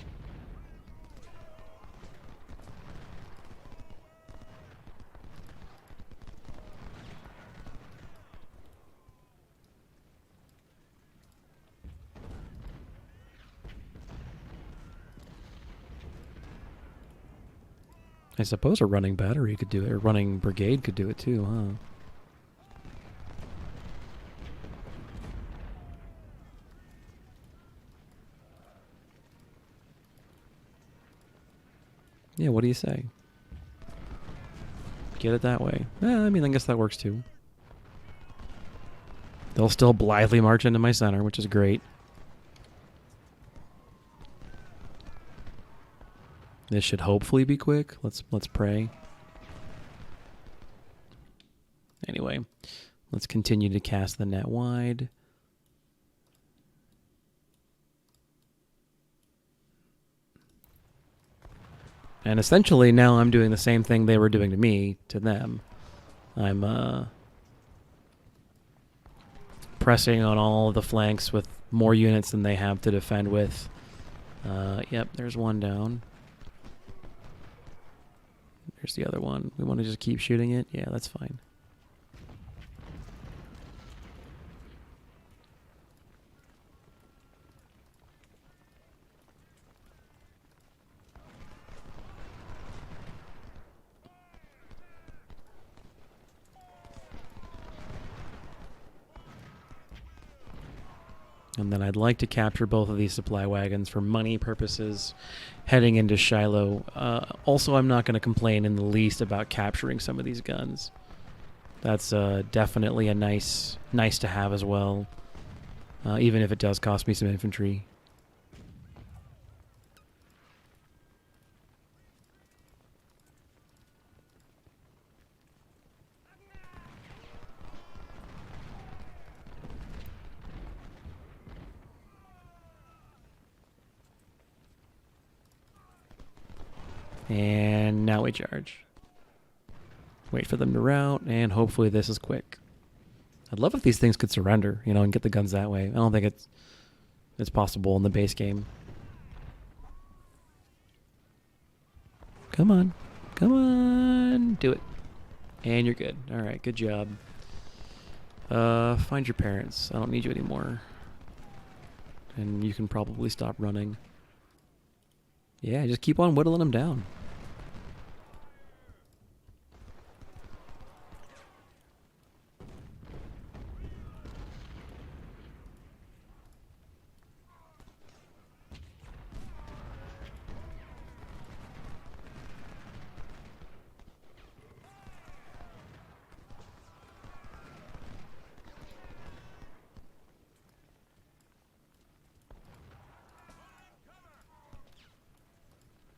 I suppose a running battery could do it, or running brigade could do it too, huh? Yeah, what do you say? Get it that way. I mean, I guess that works too. They'll still blithely march into my center, which is great. This should hopefully be quick. Let's pray. Anyway, let's continue to cast the net wide. And essentially now I'm doing the same thing they were doing to me, to them. I'm pressing on all of the flanks with more units than they have to defend with. Yep, there's one down. There's the other one. We want to just keep shooting it? Yeah, that's fine. And then I'd like to capture both of these supply wagons for money purposes heading into Shiloh. Also, I'm not going to complain in the least about capturing some of these guns. That's definitely a nice to have as well, even if it does cost me some infantry. And now we charge. Wait for them to rout, and hopefully this is quick. I'd love if these things could surrender, you know, and get the guns that way. I don't think it's possible in the base game. Come on. Come on. Do it. And you're good. All right, good job. Find your parents. I don't need you anymore. And you can probably stop running. Yeah, just keep on whittling them down.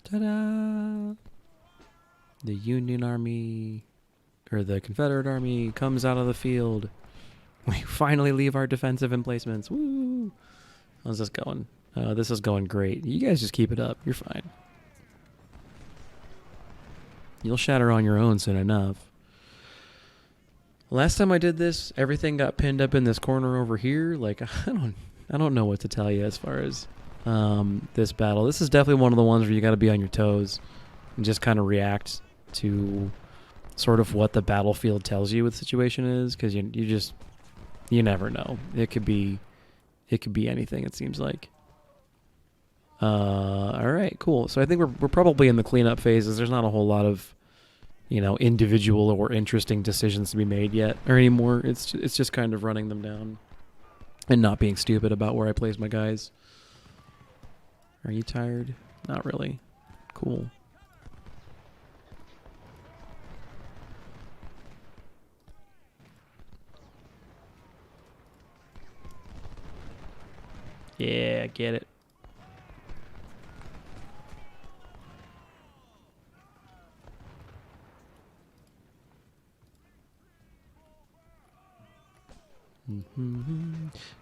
Ta-da! The Union Army, or the Confederate Army, comes out of the field. We finally leave our defensive emplacements. Woo! How's this going? This is going great. You guys just keep it up. You're fine. You'll shatter on your own soon enough. Last time I did this, everything got pinned up in this corner over here. Like, I don't know what to tell you as far as this battle. This is definitely one of the ones where you got to be on your toes and just kind of react to sort of what the battlefield tells you what the situation is, because you never know. It could be anything, it seems like. All right, cool. So I think we're probably in the cleanup phases. There's not a whole lot of, individual or interesting decisions to be made yet or anymore. It's just kind of running them down and not being stupid about where I place my guys. Are you tired? Not really. Cool. Yeah, get it.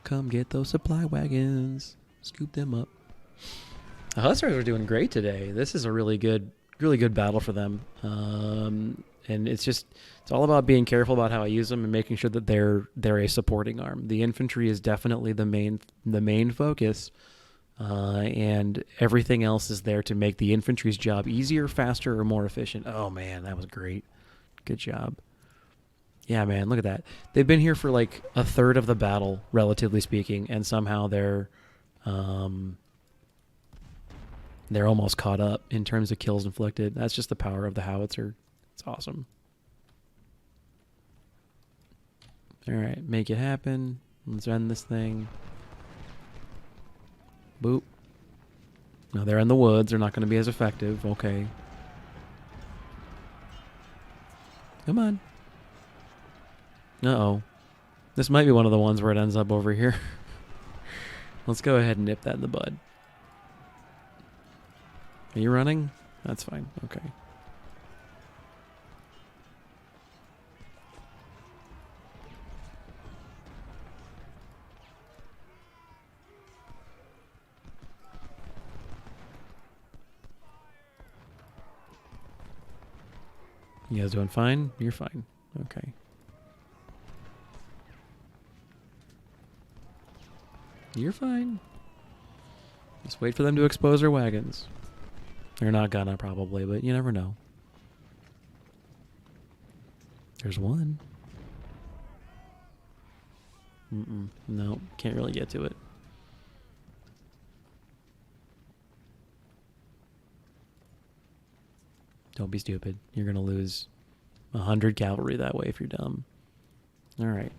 Come get those supply wagons. Scoop them up. The Hussars are doing great today. This is a really good battle for them. And it's all about being careful about how I use them and making sure that they're a supporting arm. The infantry is definitely the main focus, and everything else is there to make the infantry's job easier, faster, or more efficient. Oh man, that was great. Good job. Yeah, man, look at that. They've been here for like a third of the battle, relatively speaking, and somehow they're almost caught up in terms of kills inflicted. That's just the power of the howitzer. It's awesome. All right, make it happen. Let's end this thing. Boop. Now they're in the woods. They're not going to be as effective. Okay. Come on. Uh-oh. This might be one of the ones where it ends up over here. Let's go ahead and nip that in the bud. Are you running? That's fine. Okay. You guys doing fine? You're fine. Okay. You're fine. Just wait for them to expose their wagons. They're not gonna, probably, but you never know. There's one. No, can't really get to it. Don't be stupid. You're gonna lose 100 cavalry that way if you're dumb. All right.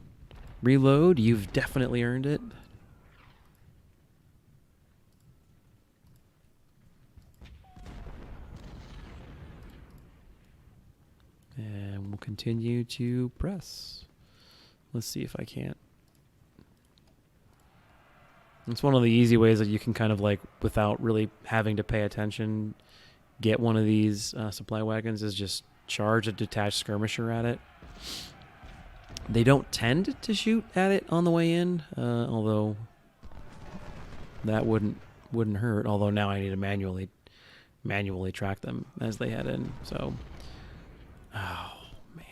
Reload. You've definitely earned it. And we'll continue to press. Let's see if I can't. It's one of the easy ways that you can kind of like, without really having to pay attention, get one of these supply wagons is just charge a detached skirmisher at it. They don't tend to shoot at it on the way in, although that wouldn't hurt. Although now I need to manually track them as they head in. So, oh man,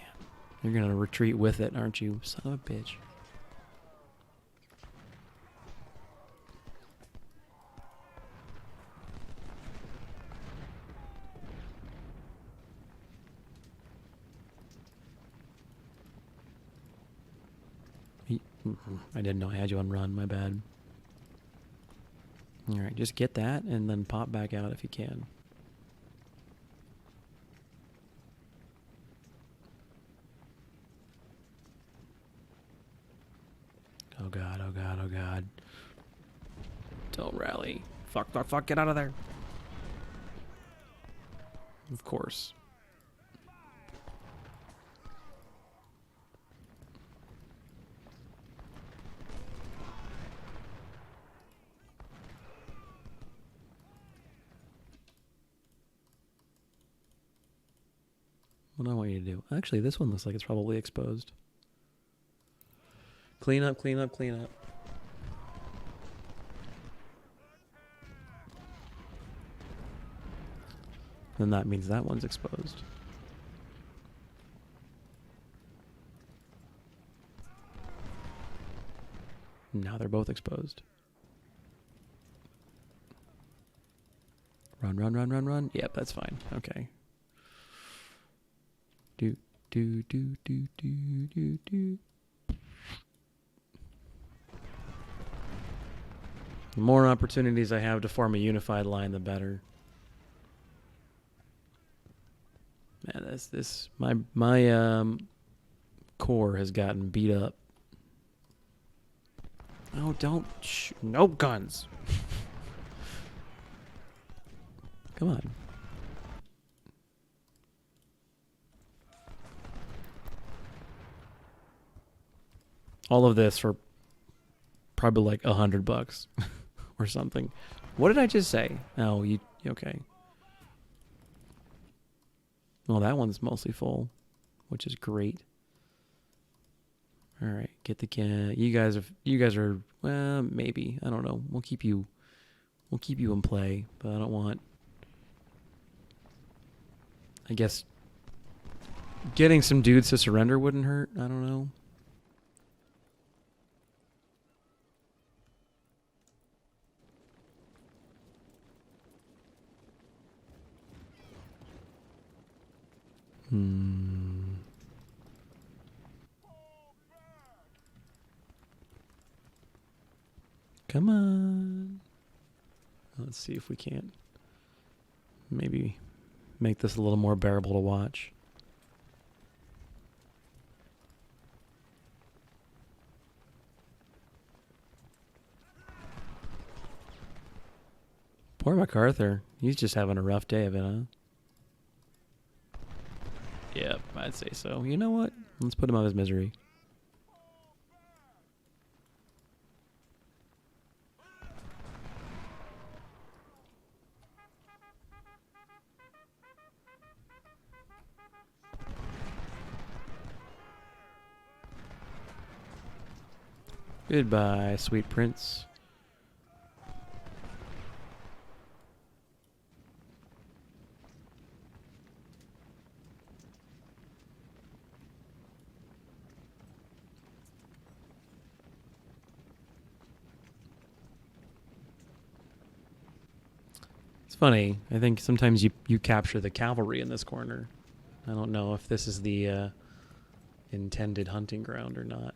you're gonna retreat with it, aren't you, son of a bitch? I didn't know I had you on run. My bad. All right, just get that and then pop back out if you can. Oh god, oh god, oh god. Don't rally. Fuck, fuck, fuck, get out of there. Of course. What do I want you to do? Actually, this one looks like it's probably exposed. Clean up, clean up, clean up. Then that means that one's exposed. Now they're both exposed. Run, run, run, run, run. Yep, that's fine. Okay. Do, do, do, do, do, do, do. The more opportunities I have to form a unified line, the better. Man, my core has gotten beat up. Oh, don't no guns. Come on. All of this for probably like $100 or something. What did I just say? Oh, you okay? Well, that one's mostly full, which is great. All right, get the can. You guys are well, maybe. I don't know. We'll keep you in play, but I don't want. I guess getting some dudes to surrender wouldn't hurt. I don't know. Come on. Let's see if we can't maybe make this a little more bearable to watch. Poor MacArthur. He's just having a rough day of it, huh? Yep, I'd say so. You know what? Let's put him out of his misery. Goodbye, sweet prince. It's funny. I think sometimes you capture the cavalry in this corner. I don't know if this is the intended hunting ground or not.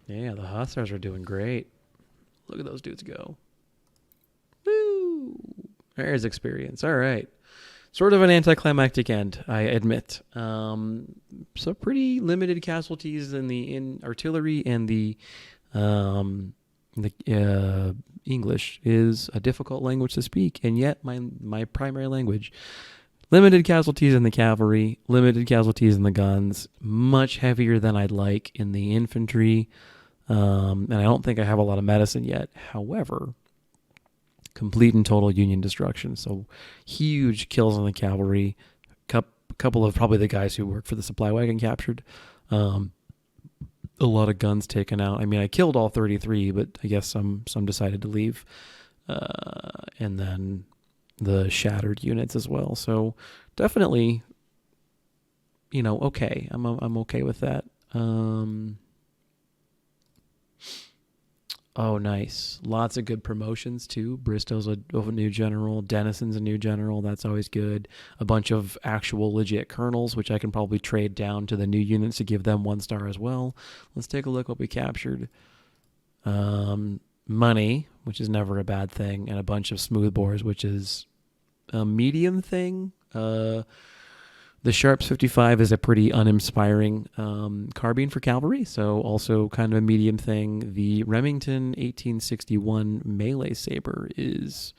Yeah, the Hussars are doing great. Look at those dudes go. Woo! There's experience. All right. Sort of an anticlimactic end, I admit. So pretty limited casualties in artillery, and the English is a difficult language to speak, and yet my primary language. Limited casualties in the cavalry, limited casualties in the guns, much heavier than I'd like in the infantry, and I don't think I have a lot of medicine yet. However, complete and total Union destruction. So huge kills on the cavalry. Couple of probably the guys who work for the supply wagon captured. A lot of guns taken out. I mean, I killed all 33, but I guess some decided to leave. And then the shattered units as well. So definitely, okay. I'm okay with that. Oh, nice. Lots of good promotions too. Bristow's a new general. Denison's a new general. That's always good. A bunch of actual legit colonels, which I can probably trade down to the new units to give them 1 star as well. Let's take a look what we captured. Money, which is never a bad thing, and a bunch of smoothbores, which is a medium thing. The Sharps 55 is a pretty uninspiring carbine for cavalry, so also kind of a medium thing. The Remington 1861 melee saber is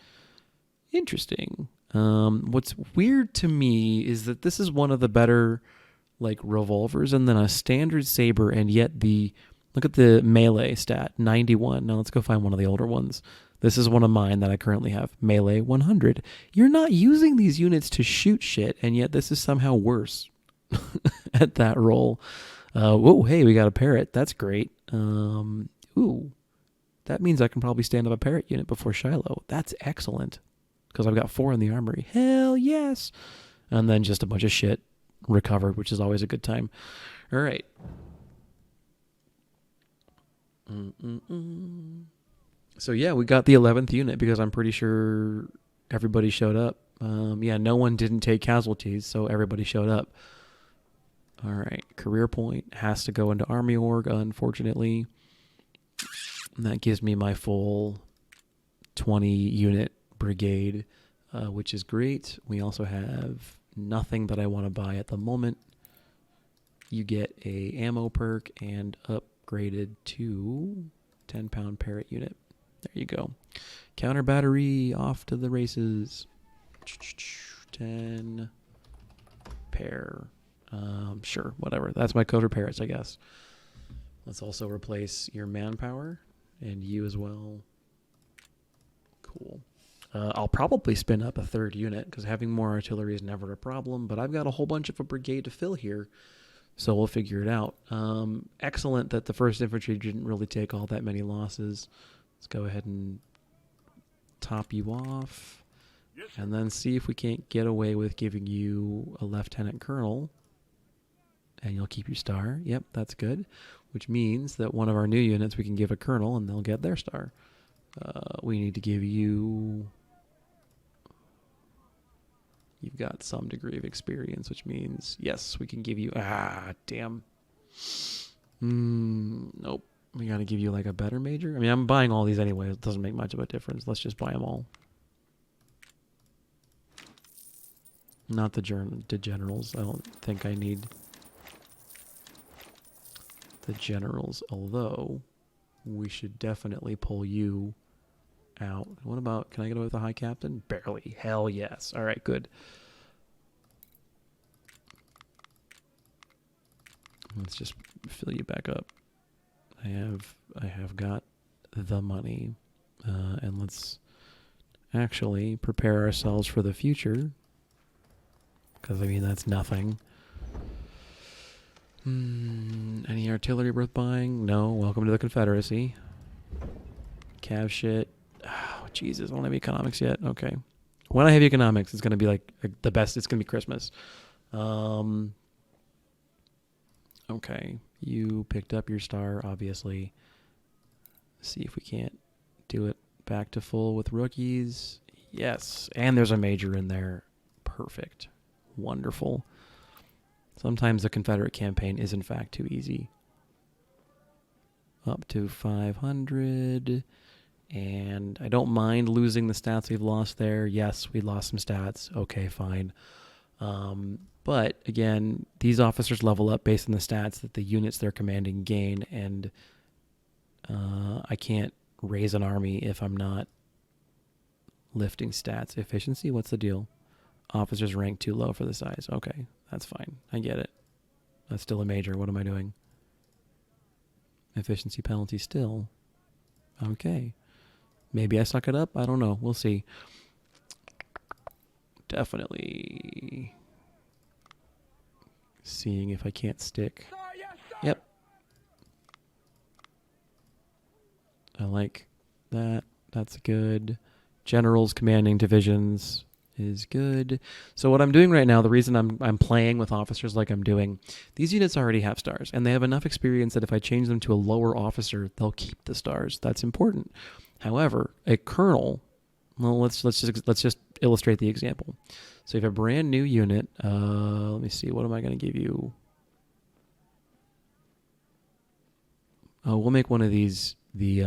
interesting. What's weird to me is that this is one of the better like revolvers and then a standard saber, and yet look at the melee stat 91. Now let's go find one of the older ones. This is one of mine that I currently have. Melee 100. You're not using these units to shoot shit, and yet this is somehow worse at that roll. Whoa, hey, we got a parrot. That's great. Ooh, that means I can probably stand up a parrot unit before Shiloh. That's excellent, because I've got 4 in the armory. Hell yes. And then just a bunch of shit recovered, which is always a good time. All right. So yeah, we got the 11th unit because I'm pretty sure everybody showed up. Yeah, no one didn't take casualties, so everybody showed up. All right, career point has to go into Army Org, unfortunately. And that gives me my full 20 unit brigade, which is great. We also have nothing that I want to buy at the moment. You get a ammo perk and upgraded to 10-pound parrot unit. There you go. Counter battery, off to the races. 10 pair. Sure, whatever. That's my code for parrots, I guess. Let's also replace your manpower and you as well. Cool. I'll probably spin up a 3rd unit because having more artillery is never a problem, but I've got a whole bunch of a brigade to fill here, so we'll figure it out. Excellent that the 1st Infantry didn't really take all that many losses. Let's go ahead and top you off, and then see if we can't get away with giving you a Lieutenant Colonel, and you'll keep your star. Yep, that's good, which means that one of our new units we can give a Colonel, and they'll get their star. We need to give you... You've got some degree of experience, which means, yes, we can give you... damn. Nope. We got to give you like a better major. I mean, I'm buying all these anyway. It doesn't make much of a difference. Let's just buy them all. Not the generals. I don't think I need the generals, although we should definitely pull you out. What about, can I get away with a high captain? Barely. Hell yes. All right, good. Let's just fill you back up. I have got the money, and let's actually prepare ourselves for the future, because I mean that's nothing. Any artillery worth buying? No. Welcome to the Confederacy. Cav shit. Oh, Jesus, I don't have economics yet. Okay. When I have economics, it's going to be like the best. It's going to be Christmas. Okay. You picked up your star, obviously. See if we can't do it back to full with rookies. Yes. And there's a major in there. Perfect. Wonderful. Sometimes the Confederate campaign is, in fact, too easy. Up to 500. And I don't mind losing the stats we've lost there. Yes, we lost some stats. Okay, fine. But again, these officers level up based on the stats that the units they're commanding gain, and I can't raise an army if I'm not lifting stats. Efficiency, what's the deal? Officers rank too low for the size. Okay, that's fine. I get it. That's still a major. What am I doing? Efficiency penalty still. Okay. Maybe I suck it up. I don't know. We'll see. Definitely seeing if I can't stick. Yep. I like that. That's good. Generals commanding divisions. is good. So what I'm doing right now, the reason I'm playing with officers like I'm doing, these units already have stars, and they have enough experience that if I change them to a lower officer, they'll keep the stars. That's important. However, a colonel, well, let's just illustrate the example. So you have a brand new unit. Let me see. What am I going to give you? Oh, we'll make one of these the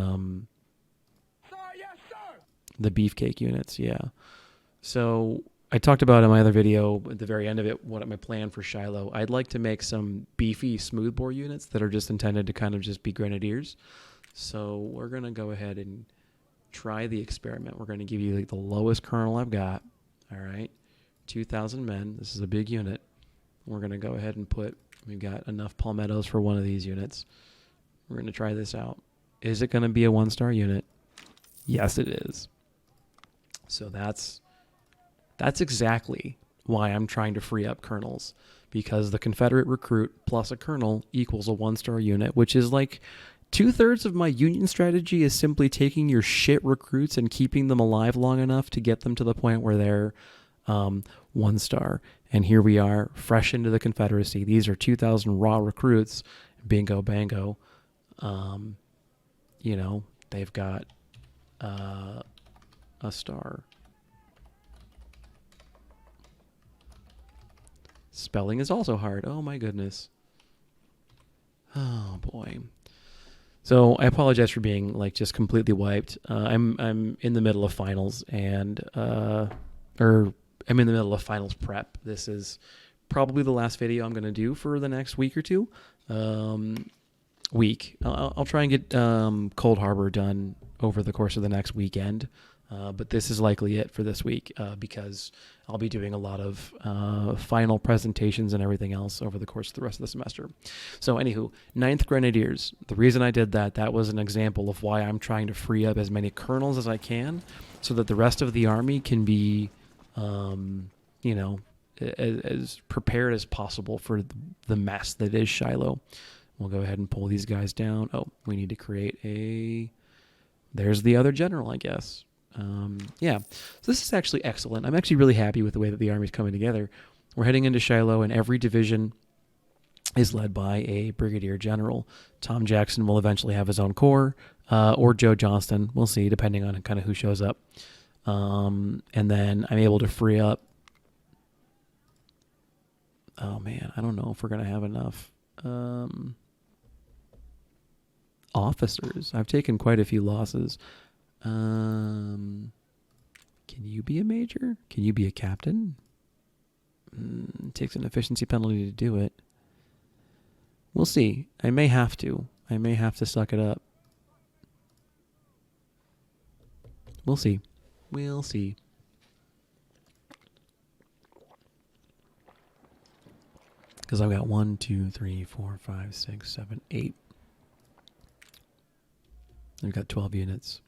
beefcake units. Yeah. So I talked about in my other video at the very end of it what my plan for Shiloh. I'd like to make some beefy smoothbore units that are just intended to kind of just be grenadiers. So we're going to go ahead and try the experiment. We're going to give you like the lowest colonel I've got. All right. 2,000 men. This is a big unit. We're going to go ahead and we've got enough palmettos for one of these units. We're going to try this out. Is it going to be a 1-star unit? Yes, it is. So that's exactly why I'm trying to free up colonels, because the Confederate recruit plus a colonel equals a 1-star unit, which is like 2/3 of my union strategy is simply taking your shit recruits and keeping them alive long enough to get them to the point where they're 1-star. And here we are, fresh into the Confederacy. These are 2,000 raw recruits. Bingo, bango. They've got a star. Spelling is also hard. Oh my goodness. Oh boy. So I apologize for being like just completely wiped. I'm in the middle of finals and I'm in the middle of finals prep. This is probably the last video I'm going to do for the next week or two. I'll try and get Cold Harbor done over the course of the next weekend. But this is likely it for this week because I'll be doing a lot of final presentations and everything else over the course of the rest of the semester. So anywho, 9th Grenadiers. The reason I did that was an example of why I'm trying to free up as many colonels as I can so that the rest of the army can be, as prepared as possible for the mess that is Shiloh. We'll go ahead and pull these guys down. Oh, we need to create there's the other general, I guess. So this is actually excellent. I'm actually really happy with the way that the army's coming together. We're heading into Shiloh, and every division is led by a brigadier general. Tom Jackson will eventually have his own corps, or Joe Johnston. We'll see, depending on kind of who shows up. And then I'm able to free up. Oh man, I don't know if we're gonna have enough officers. I've taken quite a few losses. Can you be a major? Can you be a captain? It takes an efficiency penalty to do it. We'll see. I may have to suck it up. We'll see. We'll see. Because I've got 1, 2, 3, 4, 5, 6, 7, 8. I've got 12 units.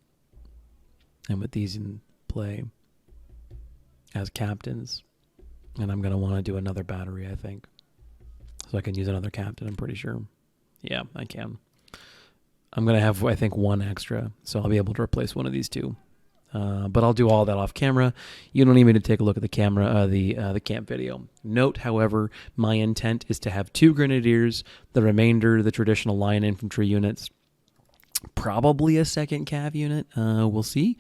And with these in play as captains, and I'm going to want to do another battery, I think. So I can use another captain, I'm pretty sure. Yeah, I can. I'm going to have, I think, one extra, so I'll be able to replace one of these two. But I'll do all that off camera. You don't need me to take a look at the camera, the camp video. Note, however, my intent is to have 2 grenadiers, the remainder, the traditional line infantry units, probably a 2nd cav unit. We'll see.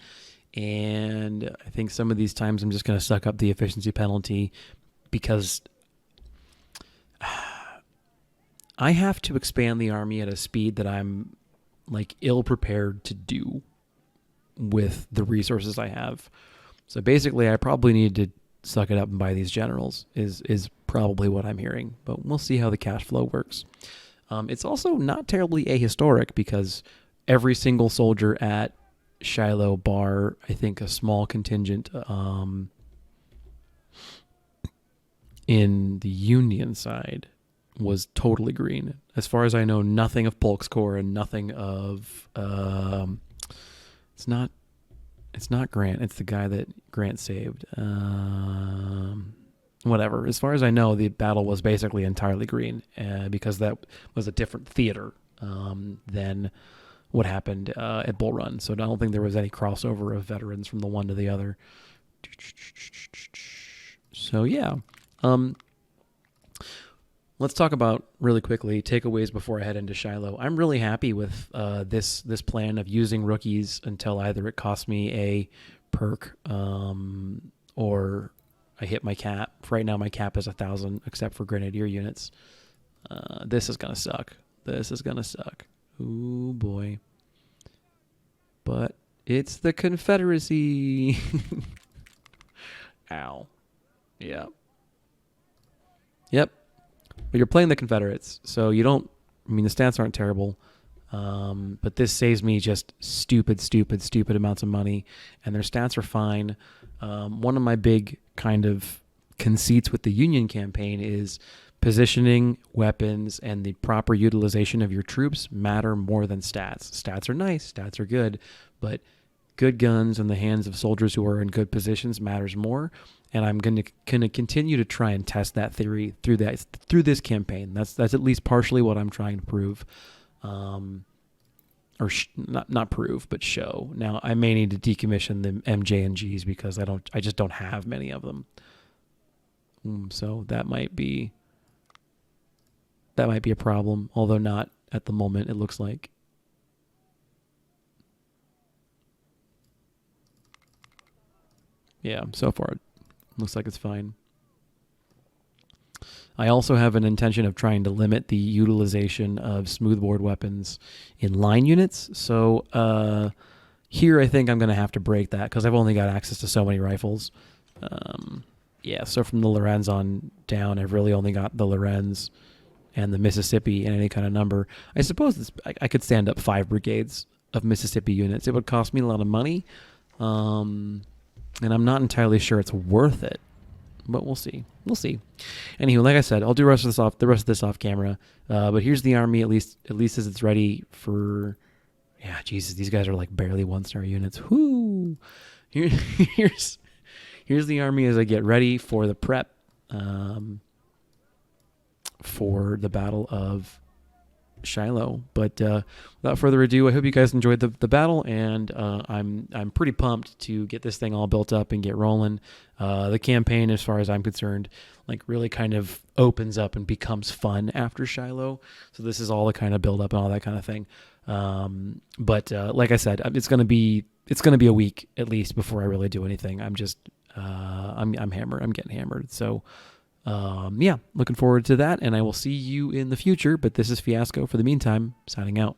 And I think some of these times I'm just going to suck up the efficiency penalty because I have to expand the army at a speed that I'm like ill prepared to do with the resources I have. So basically I probably need to suck it up and buy these generals is probably what I'm hearing, but we'll see how the cash flow works. It's also not terribly ahistoric because every single soldier at Shiloh bar, I think a small contingent in the Union side was totally green. As far as I know, nothing of Polk's Corps and nothing of it's not Grant. It's the guy that Grant saved. Whatever. As far as I know, the battle was basically entirely green because that was a different theater than what happened at Bull Run. So I don't think there was any crossover of veterans from the one to the other. So yeah, um, let's talk about really quickly takeaways before I head into Shiloh. I'm really happy with this plan of using rookies until either it costs me a perk or I hit my cap. Right now, my cap is 1,000, except for grenadier units. This is gonna suck. This is gonna suck. Ooh boy. But it's the Confederacy. Ow. Yeah. Yep. But you're playing the Confederates, so you don't. I mean, the stats aren't terrible, but this saves me just stupid amounts of money, and their stats are fine. One of my big kind of conceits with the Union campaign is positioning, weapons, and the proper utilization of your troops matter more than stats. Stats are nice, stats are good, but good guns in the hands of soldiers who are in good positions matters more. And I'm going to continue to try and test that theory through this campaign. That's at least partially what I'm trying to prove, not prove, but show. Now I may need to decommission the MJ&Gs because I just don't have many of them. So that might be a problem, although not at the moment. It looks like. Yeah, so far it looks like it's fine. I also have an intention of trying to limit the utilization of smoothbore weapons in line units. So here I think I'm going to have to break that because I've only got access to so many rifles. Yeah, so from the Lorenz on down, I've really only got the Lorenz and the Mississippi in any kind of number. I suppose I could stand up 5 brigades of Mississippi units. It would cost me a lot of money, and I'm not entirely sure it's worth it. But we'll see. We'll see. Anywho, like I said, I'll do the rest of this off camera. But here's the army, at least as it's ready for. Yeah, Jesus, these guys are like barely 1-star units. Whoo! Here's the army as I get ready for the prep for the Battle of Shiloh. But without further ado, I hope you guys enjoyed the battle, and I'm pretty pumped to get this thing all built up and get rolling. The campaign, as far as I'm concerned, like really kind of opens up and becomes fun after Shiloh. So this is all the kind of build up and all that kind of thing. But like I said, it's gonna be a week at least before I really do anything. I'm just I'm hammered. I'm getting hammered. So. Yeah, looking forward to that, and I will see you in the future. But this is Fiasco for the meantime, signing out.